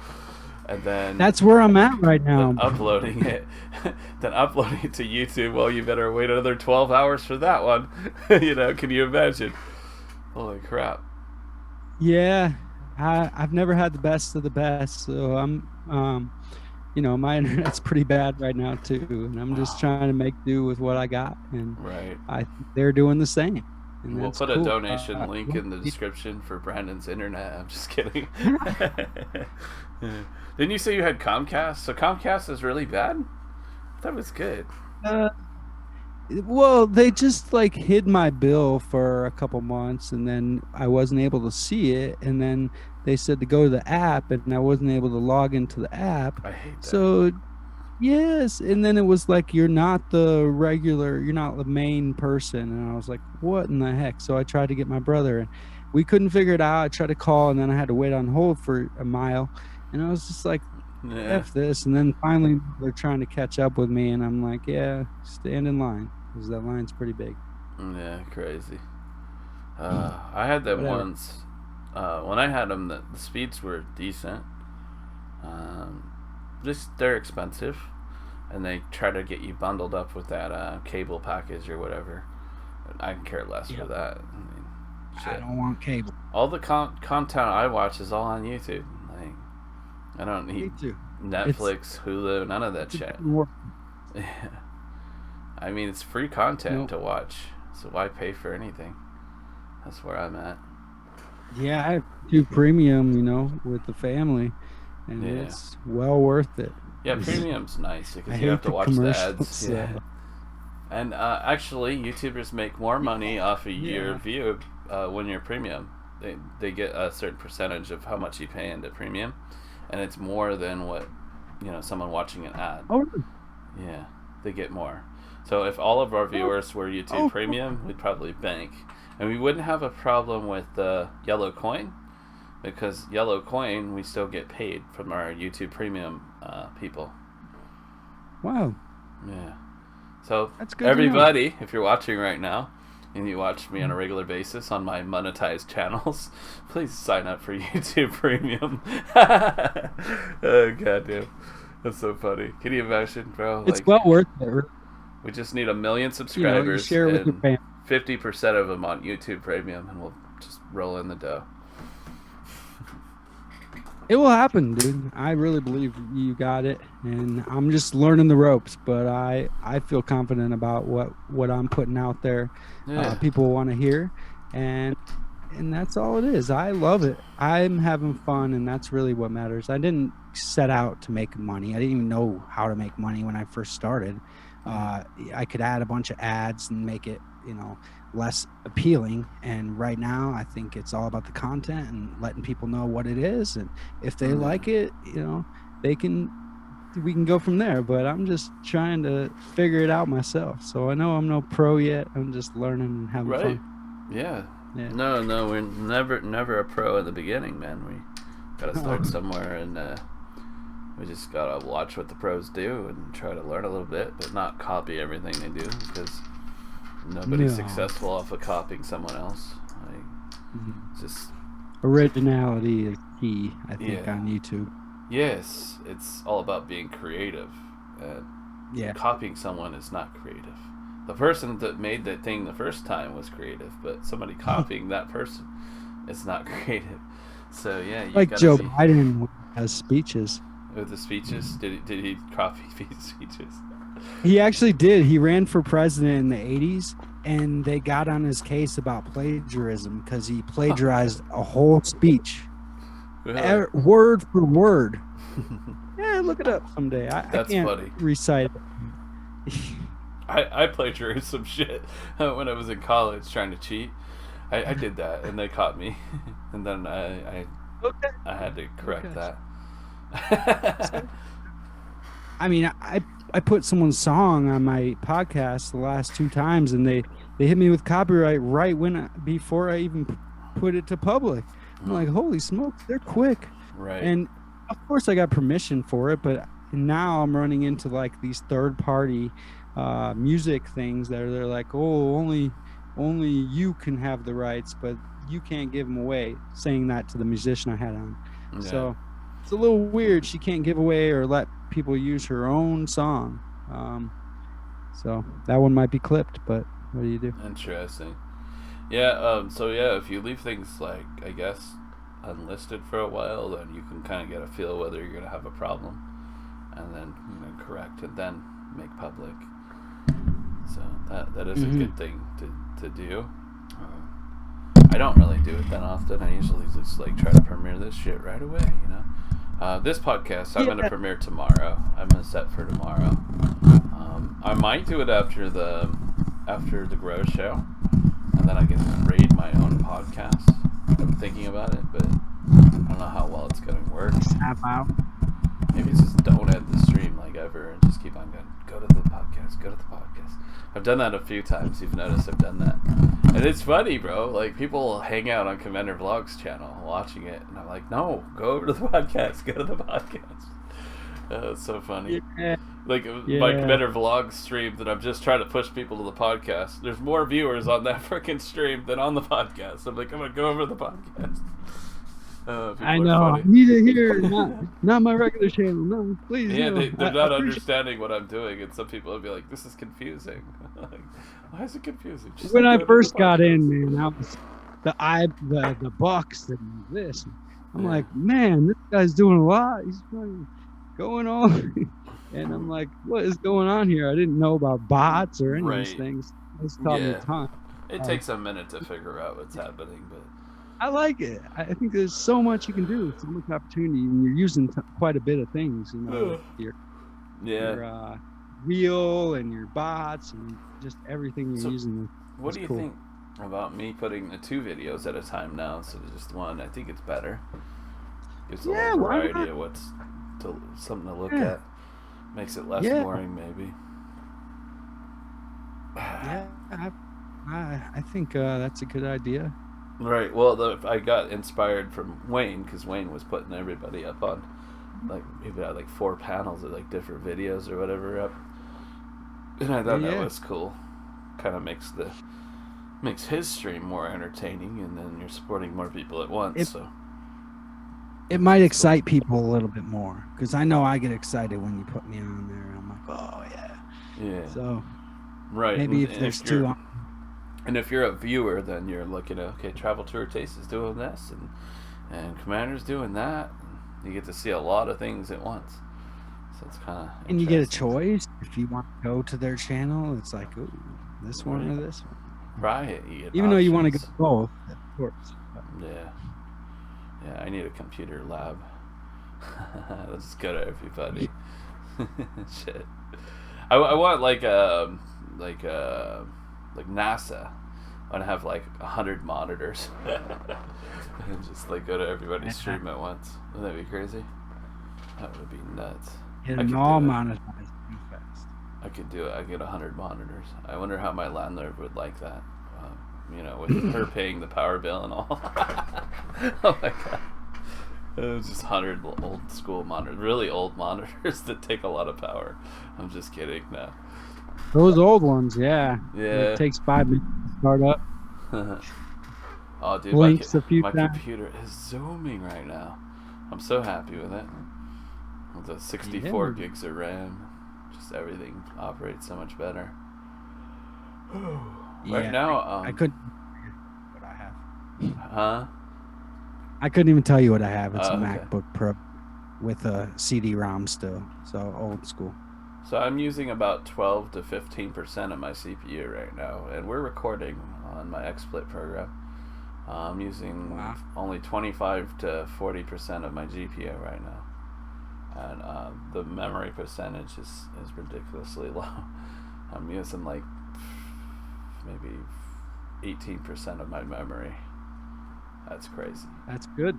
and then that's where I'm at right now. uploading it, to YouTube. Well, you better wait another 12 hours for that one. You know, can you imagine? Holy crap! Yeah, I've never had the best of the best, so I'm my internet's pretty bad right now too, and I'm just trying to make do with what I got, and Right. they're doing the same, and We'll that's put a cool. donation link in the description for Brandon's internet. I'm just kidding. Didn't you say you had Comcast? So Comcast is really bad? That was good. Well, they just like hid my bill for a couple months, and then I wasn't able to see it, and then they said to go to the app, and I wasn't able to log into the app. I hate that. So yes, and then it was like, you're not the main person, and I was like, what in the heck? So I tried to get my brother, and we couldn't figure it out. I tried to call, and then I had to wait on hold for a mile, and I was just like, Yeah. F this. And then finally they're trying to catch up with me, and I'm like, yeah, stand in line, because that line's pretty big. Yeah, crazy. I had them Whatever. once. When I had them, the speeds were decent. Just they're expensive, and they try to get you bundled up with that cable package or whatever. I can care less for Yep. that. I mean, I shit. don't want cable. All the content I watch is all on YouTube. Like, I don't Me need too. Netflix, Hulu, none of that shit. Yeah. I mean, it's free content Nope. to watch, so why pay for anything? That's where I'm at. Yeah, I have 2 premium, with the family, and Yeah. it's well worth it. Yeah, It's- premium's nice I because you hate have to the watch the commercials, ads. Yeah. so- And actually, YouTubers make more money off of your Yeah. view when you're premium. They get a certain percentage of how much you pay into premium, and it's more than what someone watching an ad. Oh, really? Yeah, they get more. So if all of our viewers were YouTube Oh. Premium, we'd probably bank, and we wouldn't have a problem with the Yellow Coin, because Yellow Coin we still get paid from our YouTube Premium people. Wow, Yeah. So that's good to know. everybody, if you're watching right now, and you watch me on a regular basis on my monetized channels, please sign up for YouTube Premium. Oh goddamn, that's so funny. Can you imagine, bro? It's well worth it. We just need 1 million subscribers, share it with your and family. 50% of them on YouTube Premium, and we'll just roll in the dough. It will happen, dude. I really believe you got it, and I'm just learning the ropes. But I feel confident about what I'm putting out there. Yeah. People want to hear, and that's all it is. I love it. I'm having fun, and that's really what matters. I didn't set out to make money. I didn't even know how to make money when I first started. I could add a bunch of ads and make it, less appealing. And right now, I think it's all about the content and letting people know what it is. And if they like it, we can go from there. But I'm just trying to figure it out myself. So I know I'm no pro yet. I'm just learning and having Right. fun. Yeah. Yeah. No, we're never a pro in the beginning, man. We gotta start somewhere, and we just gotta watch what the pros do and try to learn a little bit, but not copy everything they do, because nobody's successful off of copying someone else. Just originality is key, I think, on YouTube. Yes, it's all about being creative, and copying someone is not creative. The person that made that thing the first time was creative, but somebody copying that person is not creative. So yeah, you like Joe Biden has speeches. With the speeches, did he copy these speeches? He actually did. He ran for president in the 80s, and they got on his case about plagiarism because he plagiarized a whole speech, Really? word for word. Yeah, look it up someday. That's I can't funny. recite it. I plagiarized some shit when I was in college trying to cheat. I did that, and they caught me, and then I had to correct that. I mean, I put someone's song on my podcast the last 2 times, and they hit me with copyright right before I even put it to public. I'm like, holy smokes, they're quick. Right. And of course I got permission for it, but now I'm running into like these third-party music things that they're like, oh, only you can have the rights, but you can't give them away. Saying that to the musician I had on. Yeah. So it's a little weird. She can't give away or let people use her own song. So that one might be clipped, but what do you do? Interesting. Yeah. So yeah, if you leave things like, I guess, unlisted for a while, then you can kind of get a feel whether you're going to have a problem, and then correct and then make public. So that is a good thing to do. I don't really do it that often. I usually just like try to premiere this shit right away, This podcast I'm gonna premiere tomorrow. I'm gonna set for tomorrow. I might do it after the Grow show, and then I can raid my own podcast. I'm thinking about it, but I don't know how well it's gonna work. Maybe it's just don't end the stream like ever and just keep on going. Go to the podcast. Go to the podcast. I've done that a few times. You've noticed I've done that. And it's funny, bro. Like, people hang out on Commander Vlog's channel watching it. And I'm like, no, go over to the podcast. Go to the podcast. It's so funny. Yeah. Like, my Commander Vlog stream that I'm just trying to push people to the podcast. There's more viewers on that freaking stream than on the podcast. I'm like, I'm going to go over to the podcast. I know. I need it here, not my regular channel. No, please. Yeah, no. they're not understanding what I'm doing, and some people will be like, "This is confusing." Like, why is it confusing? Just when I first got in, man, I was the Bucks and this. I'm like, man, this guy's doing a lot. He's going on, and I'm like, what is going on here? I didn't know about bots or any of these things. It's taught me a ton. It takes a minute to figure out what's happening, but I like it. I think there's so much you can do, so much opportunity, and you're using quite a bit of things. Your reel and your bots and just everything you're using. What do you think about me putting the 2 videos at a time now instead of just one? I think it's better. Gives a little variety of something to look at. Makes it less boring, maybe. Yeah, I think that's a good idea. Right. Well, I got inspired from Wayne, because Wayne was putting everybody up on, like, maybe had like 4 panels of like different videos or whatever up, and I thought that was cool. Kind of makes his stream more entertaining, and then you're supporting more people at once. It might excite people a little bit more, because I know I get excited when you put me on there. I'm like, oh yeah. Yeah. So. Right. Maybe if there's 2 on. And if you're a viewer, then you're looking at, okay, Travel Tour Taste is doing this, and Commander's doing that. You get to see a lot of things at once. So it's kind of And you get a choice if you want to go to their channel. It's like, ooh, this one or this one. Right. You get Even though you want to go options. both, of course. But Yeah. Yeah, I need a computer lab. Let's just go to everybody. Shit. I want like NASA. I want to have like 100 monitors. And just like go to everybody's stream at once. Wouldn't that be crazy? That would be nuts. get I them could all do it. monetized too fast. I could do it. I get 100 monitors. I wonder how my landlord would like that. With her paying the power bill and all. Oh my god. It was just 100 old school monitors, really old monitors that take a lot of power. I'm just kidding. No. Those old ones, yeah. Yeah. It takes 5 minutes to start up. Oh, dude, Blinks a few my times. computer is zooming right now. I'm so happy with it. With the 64 Yeah. gigs of RAM, just everything operates so much better. Right Yeah, now, I couldn't what I have. huh? I couldn't even tell you what I have. It's a Okay. MacBook Pro with a CD-ROM still, so old school. So I'm using about 12 to 15% of my CPU right now, and we're recording on my XSplit program. I'm using Wow. only 25 to 40% of my GPU right now, and the memory percentage is ridiculously low. I'm using like maybe 18% of my memory. That's crazy. That's good.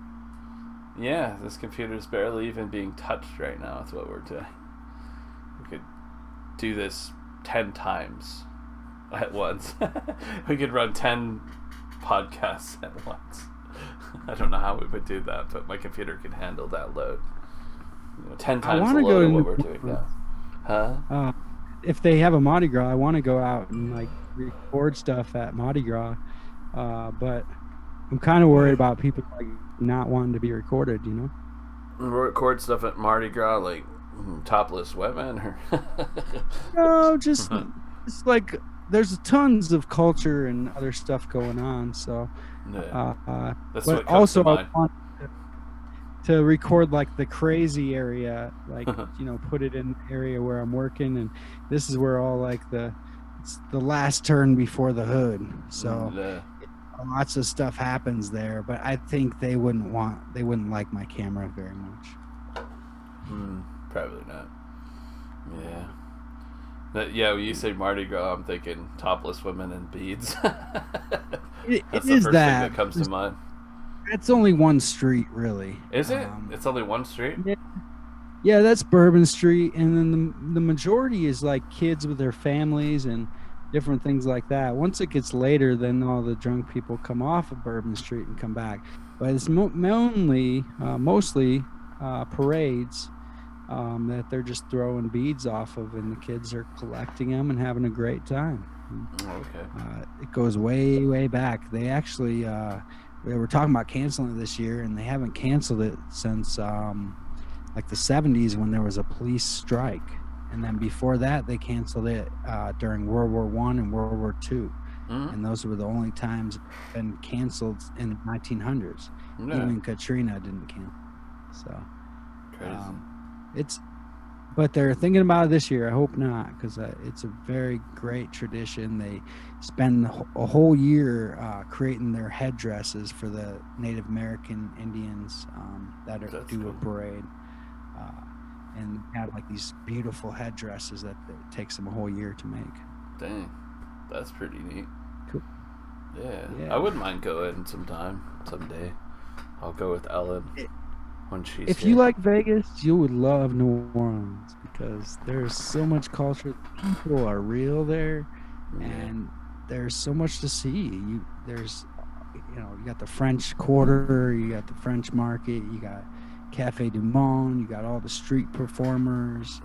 Yeah, this computer's barely even being touched right now. That's what we're doing. We could do this 10 times at once. We could run 10 podcasts at once. I don't know how we would do that, but my computer can handle that load. 10 times the wanna go load of to what New we're doing now. Huh? If they have a Mardi Gras, I want to go out and like record stuff at Mardi Gras, but I'm kind of worried about people like not wanting to be recorded. Record stuff at Mardi Gras, like topless women, or No, just it's like there's tons of culture and other stuff going on. So, yeah. That's but what comes also to I mind. want to record like the crazy area, like put it in the area where I'm working, and this is where all like it's the last turn before the hood. So Yeah. lots of stuff happens there, but I think they wouldn't like my camera very much. Probably not. Yeah. When you say Mardi Gras, I'm thinking topless women and beads. It That's is the first thing that. that comes to mind. That's only one street, really. Is it? It's only one street? Yeah, that's Bourbon Street, and then the majority is like kids with their families and different things like that. Once it gets later, then all the drunk people come off of Bourbon Street and come back. But it's mostly parades that they're just throwing beads off of, and the kids are collecting them and having a great time. Okay. It goes way, way back. They actually they were talking about canceling it this year, and they haven't canceled it since like the 70s when there was a police strike. And then before that, they canceled it during World War I and World War II. And those were the only times it's been canceled in the 1900s. Yeah. Even Katrina didn't cancel. So Crazy. but they're thinking about it this year. I hope not, because it's a very great tradition. They spend a whole year creating their headdresses for the Native American Indians that do a parade. And have like these beautiful headdresses that it takes them a whole year to make. Dang. That's pretty neat. Cool. Yeah. I wouldn't mind going someday. I'll go with Ellen when she's If here. you like Vegas, you would love New Orleans because there's so much culture. People are real there, and there's so much to see. You got the French Quarter, you got the French Market, you got Cafe du Monde, you got all the street performers.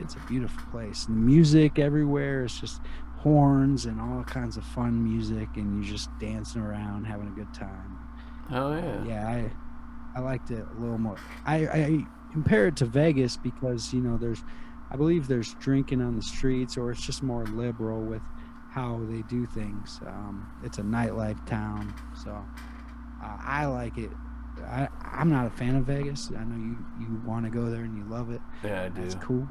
It's a beautiful place. And the music everywhere is just horns and all kinds of fun music, and you're just dancing around, having a good time. Oh yeah. I liked it a little more. I compare it to Vegas because I believe there's drinking on the streets, or it's just more liberal with how they do things. It's a nightlife town, so I like it I'm not a fan of Vegas. I know you want to go there and you love it. Yeah, I do. That's cool.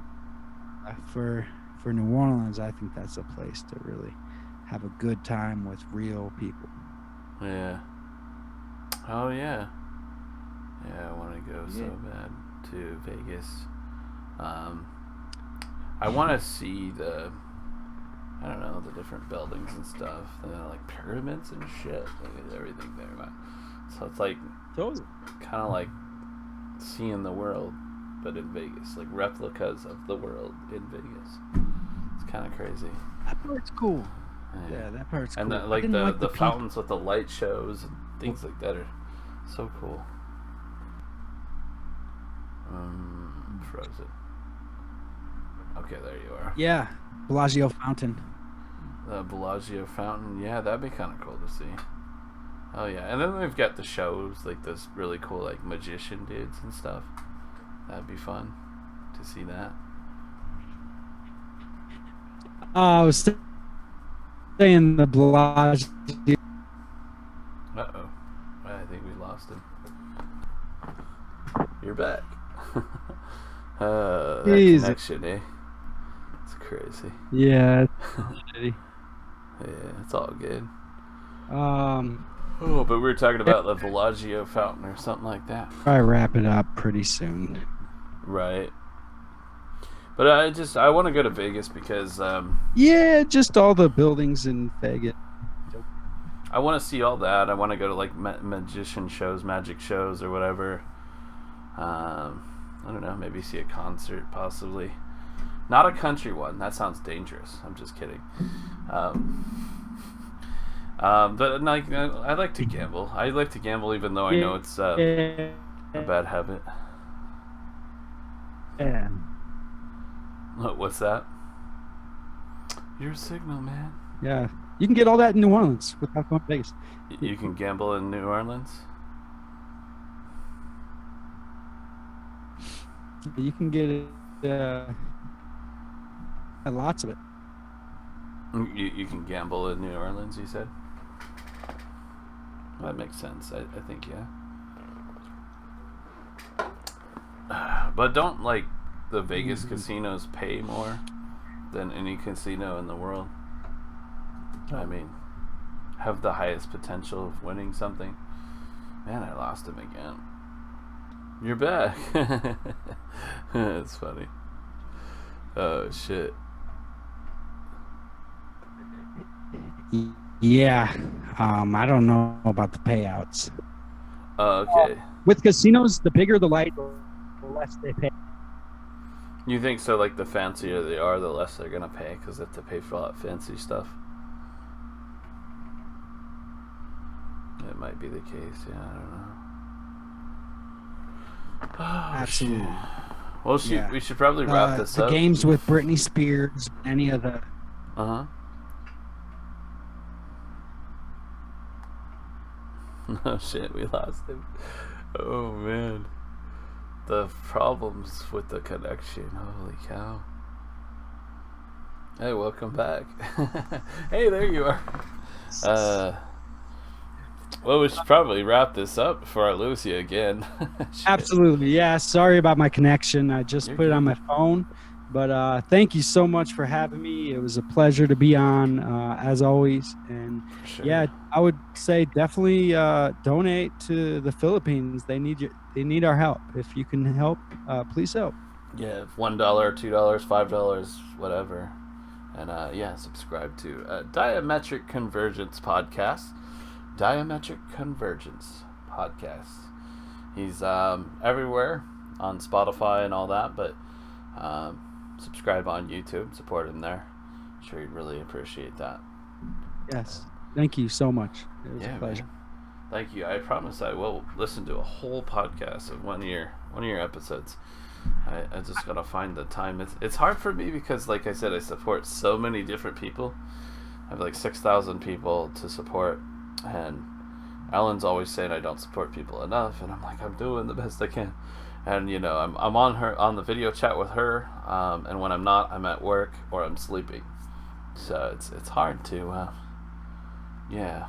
For New Orleans, I think that's a place to really have a good time with real people. Yeah. Oh yeah. Yeah, I want to go so bad to Vegas. I want to see the different buildings and stuff. Like pyramids and shit. Like everything there, man. So it's like kind of like seeing the world, but in Vegas. Like replicas of the world in Vegas. It's kind of crazy. That part's cool. Yeah, that part's cool. And like the fountains with the light shows and things like that are so cool. Frozen. Okay, there you are. Yeah, Bellagio Fountain. The Bellagio Fountain. Yeah, that'd be kind of cool to see. Oh yeah, and then they've got the shows, like those really cool like magician dudes and stuff. That'd be fun to see that. I was saying the Bellagio. Uh-oh. I think we lost him. You're back. That connection, eh? It's crazy. Yeah. Yeah, it's all good. Oh, but we were talking about the Bellagio Fountain or something like that. Probably wrap it up pretty soon. Right. But I want to go to Vegas because yeah, just all the buildings in Vegas. I want to see all that. I want to go to like magician shows, magic shows, or whatever. I don't know. Maybe see a concert, possibly. Not a country one. That sounds dangerous. I'm just kidding. But like, I like to gamble. I like to gamble, even though I know it's a bad habit. Yeah. What's that? Your signal, man. Yeah. You can get all that in New Orleans without going to Vegas. You can gamble in New Orleans? You can get it, lots of it. You can gamble in New Orleans, you said? That makes sense. I think, yeah. But don't, like, the Vegas casinos pay more than any casino in the world? I mean, have the highest potential of winning something? Man, I lost him again. You're back. That's funny. Oh, shit. Yeah. I don't know about the payouts. Okay. With casinos, the bigger the light, the less they pay. You think so? Like, the fancier they are, the less they're gonna pay because they have to pay for all that fancy stuff. It might be the case. Yeah, I don't know. Oh, Absolutely. Shit. Well, Yeah. we should probably wrap this The up. games with Britney Spears, any of the. Uh huh. Oh shit, we lost him. Oh man. The problems with the connection. Holy cow. Hey, welcome back. Hey, there you are. Well, we should probably wrap this up before I lose you again. Shit. Absolutely. Yeah. Sorry about my connection. I just You're put it on my good. phone. But thank you so much for having me. It was a pleasure to be on, as always. And Sure. yeah, I would say definitely donate to the Philippines. They need our help. If you can help, please help. Yeah, $1, $2, $5, whatever. And yeah, subscribe to Diametric Convergence podcast. Diametric Convergence podcast. He's everywhere on Spotify and all that, but subscribe on YouTube, support him there. I'm sure he'd really appreciate that. Yes. Thank you so much. It was Yeah, a pleasure. man. Thank you. I promise I will listen to a whole podcast of one of your episodes. I just gotta find the time. It's hard for me because, like I said, I support so many different people. I have like 6,000 people to support, and Ellen's always saying I don't support people enough, and I'm like, I'm doing the best I can. And you know, I'm on the video chat with her, and when I'm not, I'm at work or I'm sleeping. So it's hard to yeah.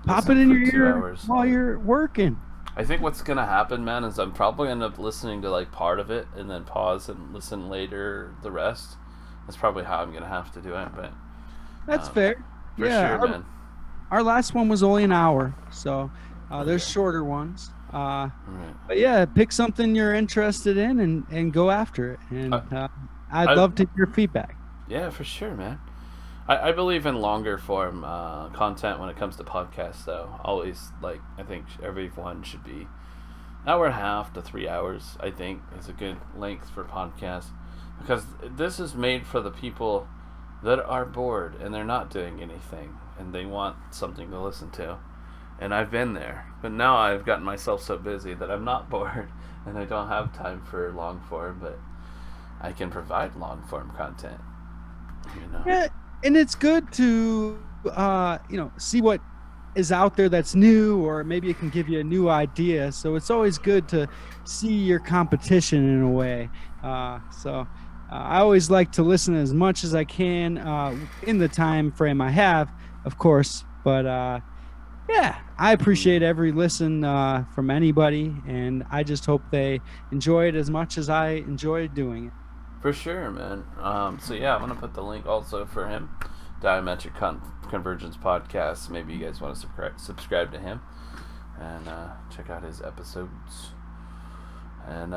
Pop listen it in for your 2 ear hours. while you're working. I think what's gonna happen, man, is I'm probably gonna end up listening to like part of it and then pause and listen later the rest. That's probably how I'm gonna have to do it, but That's fair. for Yeah, sure, man. our last one was only an hour, so there's shorter ones. Right. But yeah, pick something you're interested in and go after it. And I'd love to hear feedback. Yeah, for sure, man. I believe in longer form content when it comes to podcasts, though. Always, like, I think every one should be an hour and a half to 3 hours, I think, is a good length for podcasts. Because this is made for the people that are bored and they're not doing anything and they want something to listen to. And I've been there. But now I've gotten myself so busy that I'm not bored and I don't have time for long form, but I can provide long form content. You know? Yeah, and it's good to see what is out there that's new, or maybe it can give you a new idea. So it's always good to see your competition in a way. I always like to listen as much as I can in the time frame I have, of course. But yeah, I appreciate every listen from anybody, and I just hope they enjoy it as much as I enjoy doing it. For sure, man. So yeah, I'm gonna put the link also for him, Diametric Convergence podcast. Maybe you guys want to subscribe to him and check out his episodes. And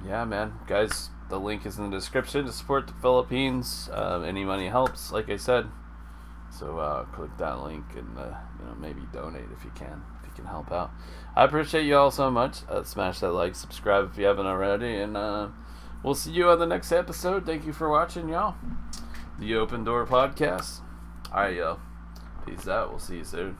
yeah, man, guys, the link is in the description to support the Philippines. Any money helps, like I said. So click that link and maybe donate if you can help out. I appreciate you all so much. Smash that like, subscribe if you haven't already, and we'll see you on the next episode. Thank you for watching, y'all. The Open Door Podcast. All right, y'all. Peace out. We'll see you soon.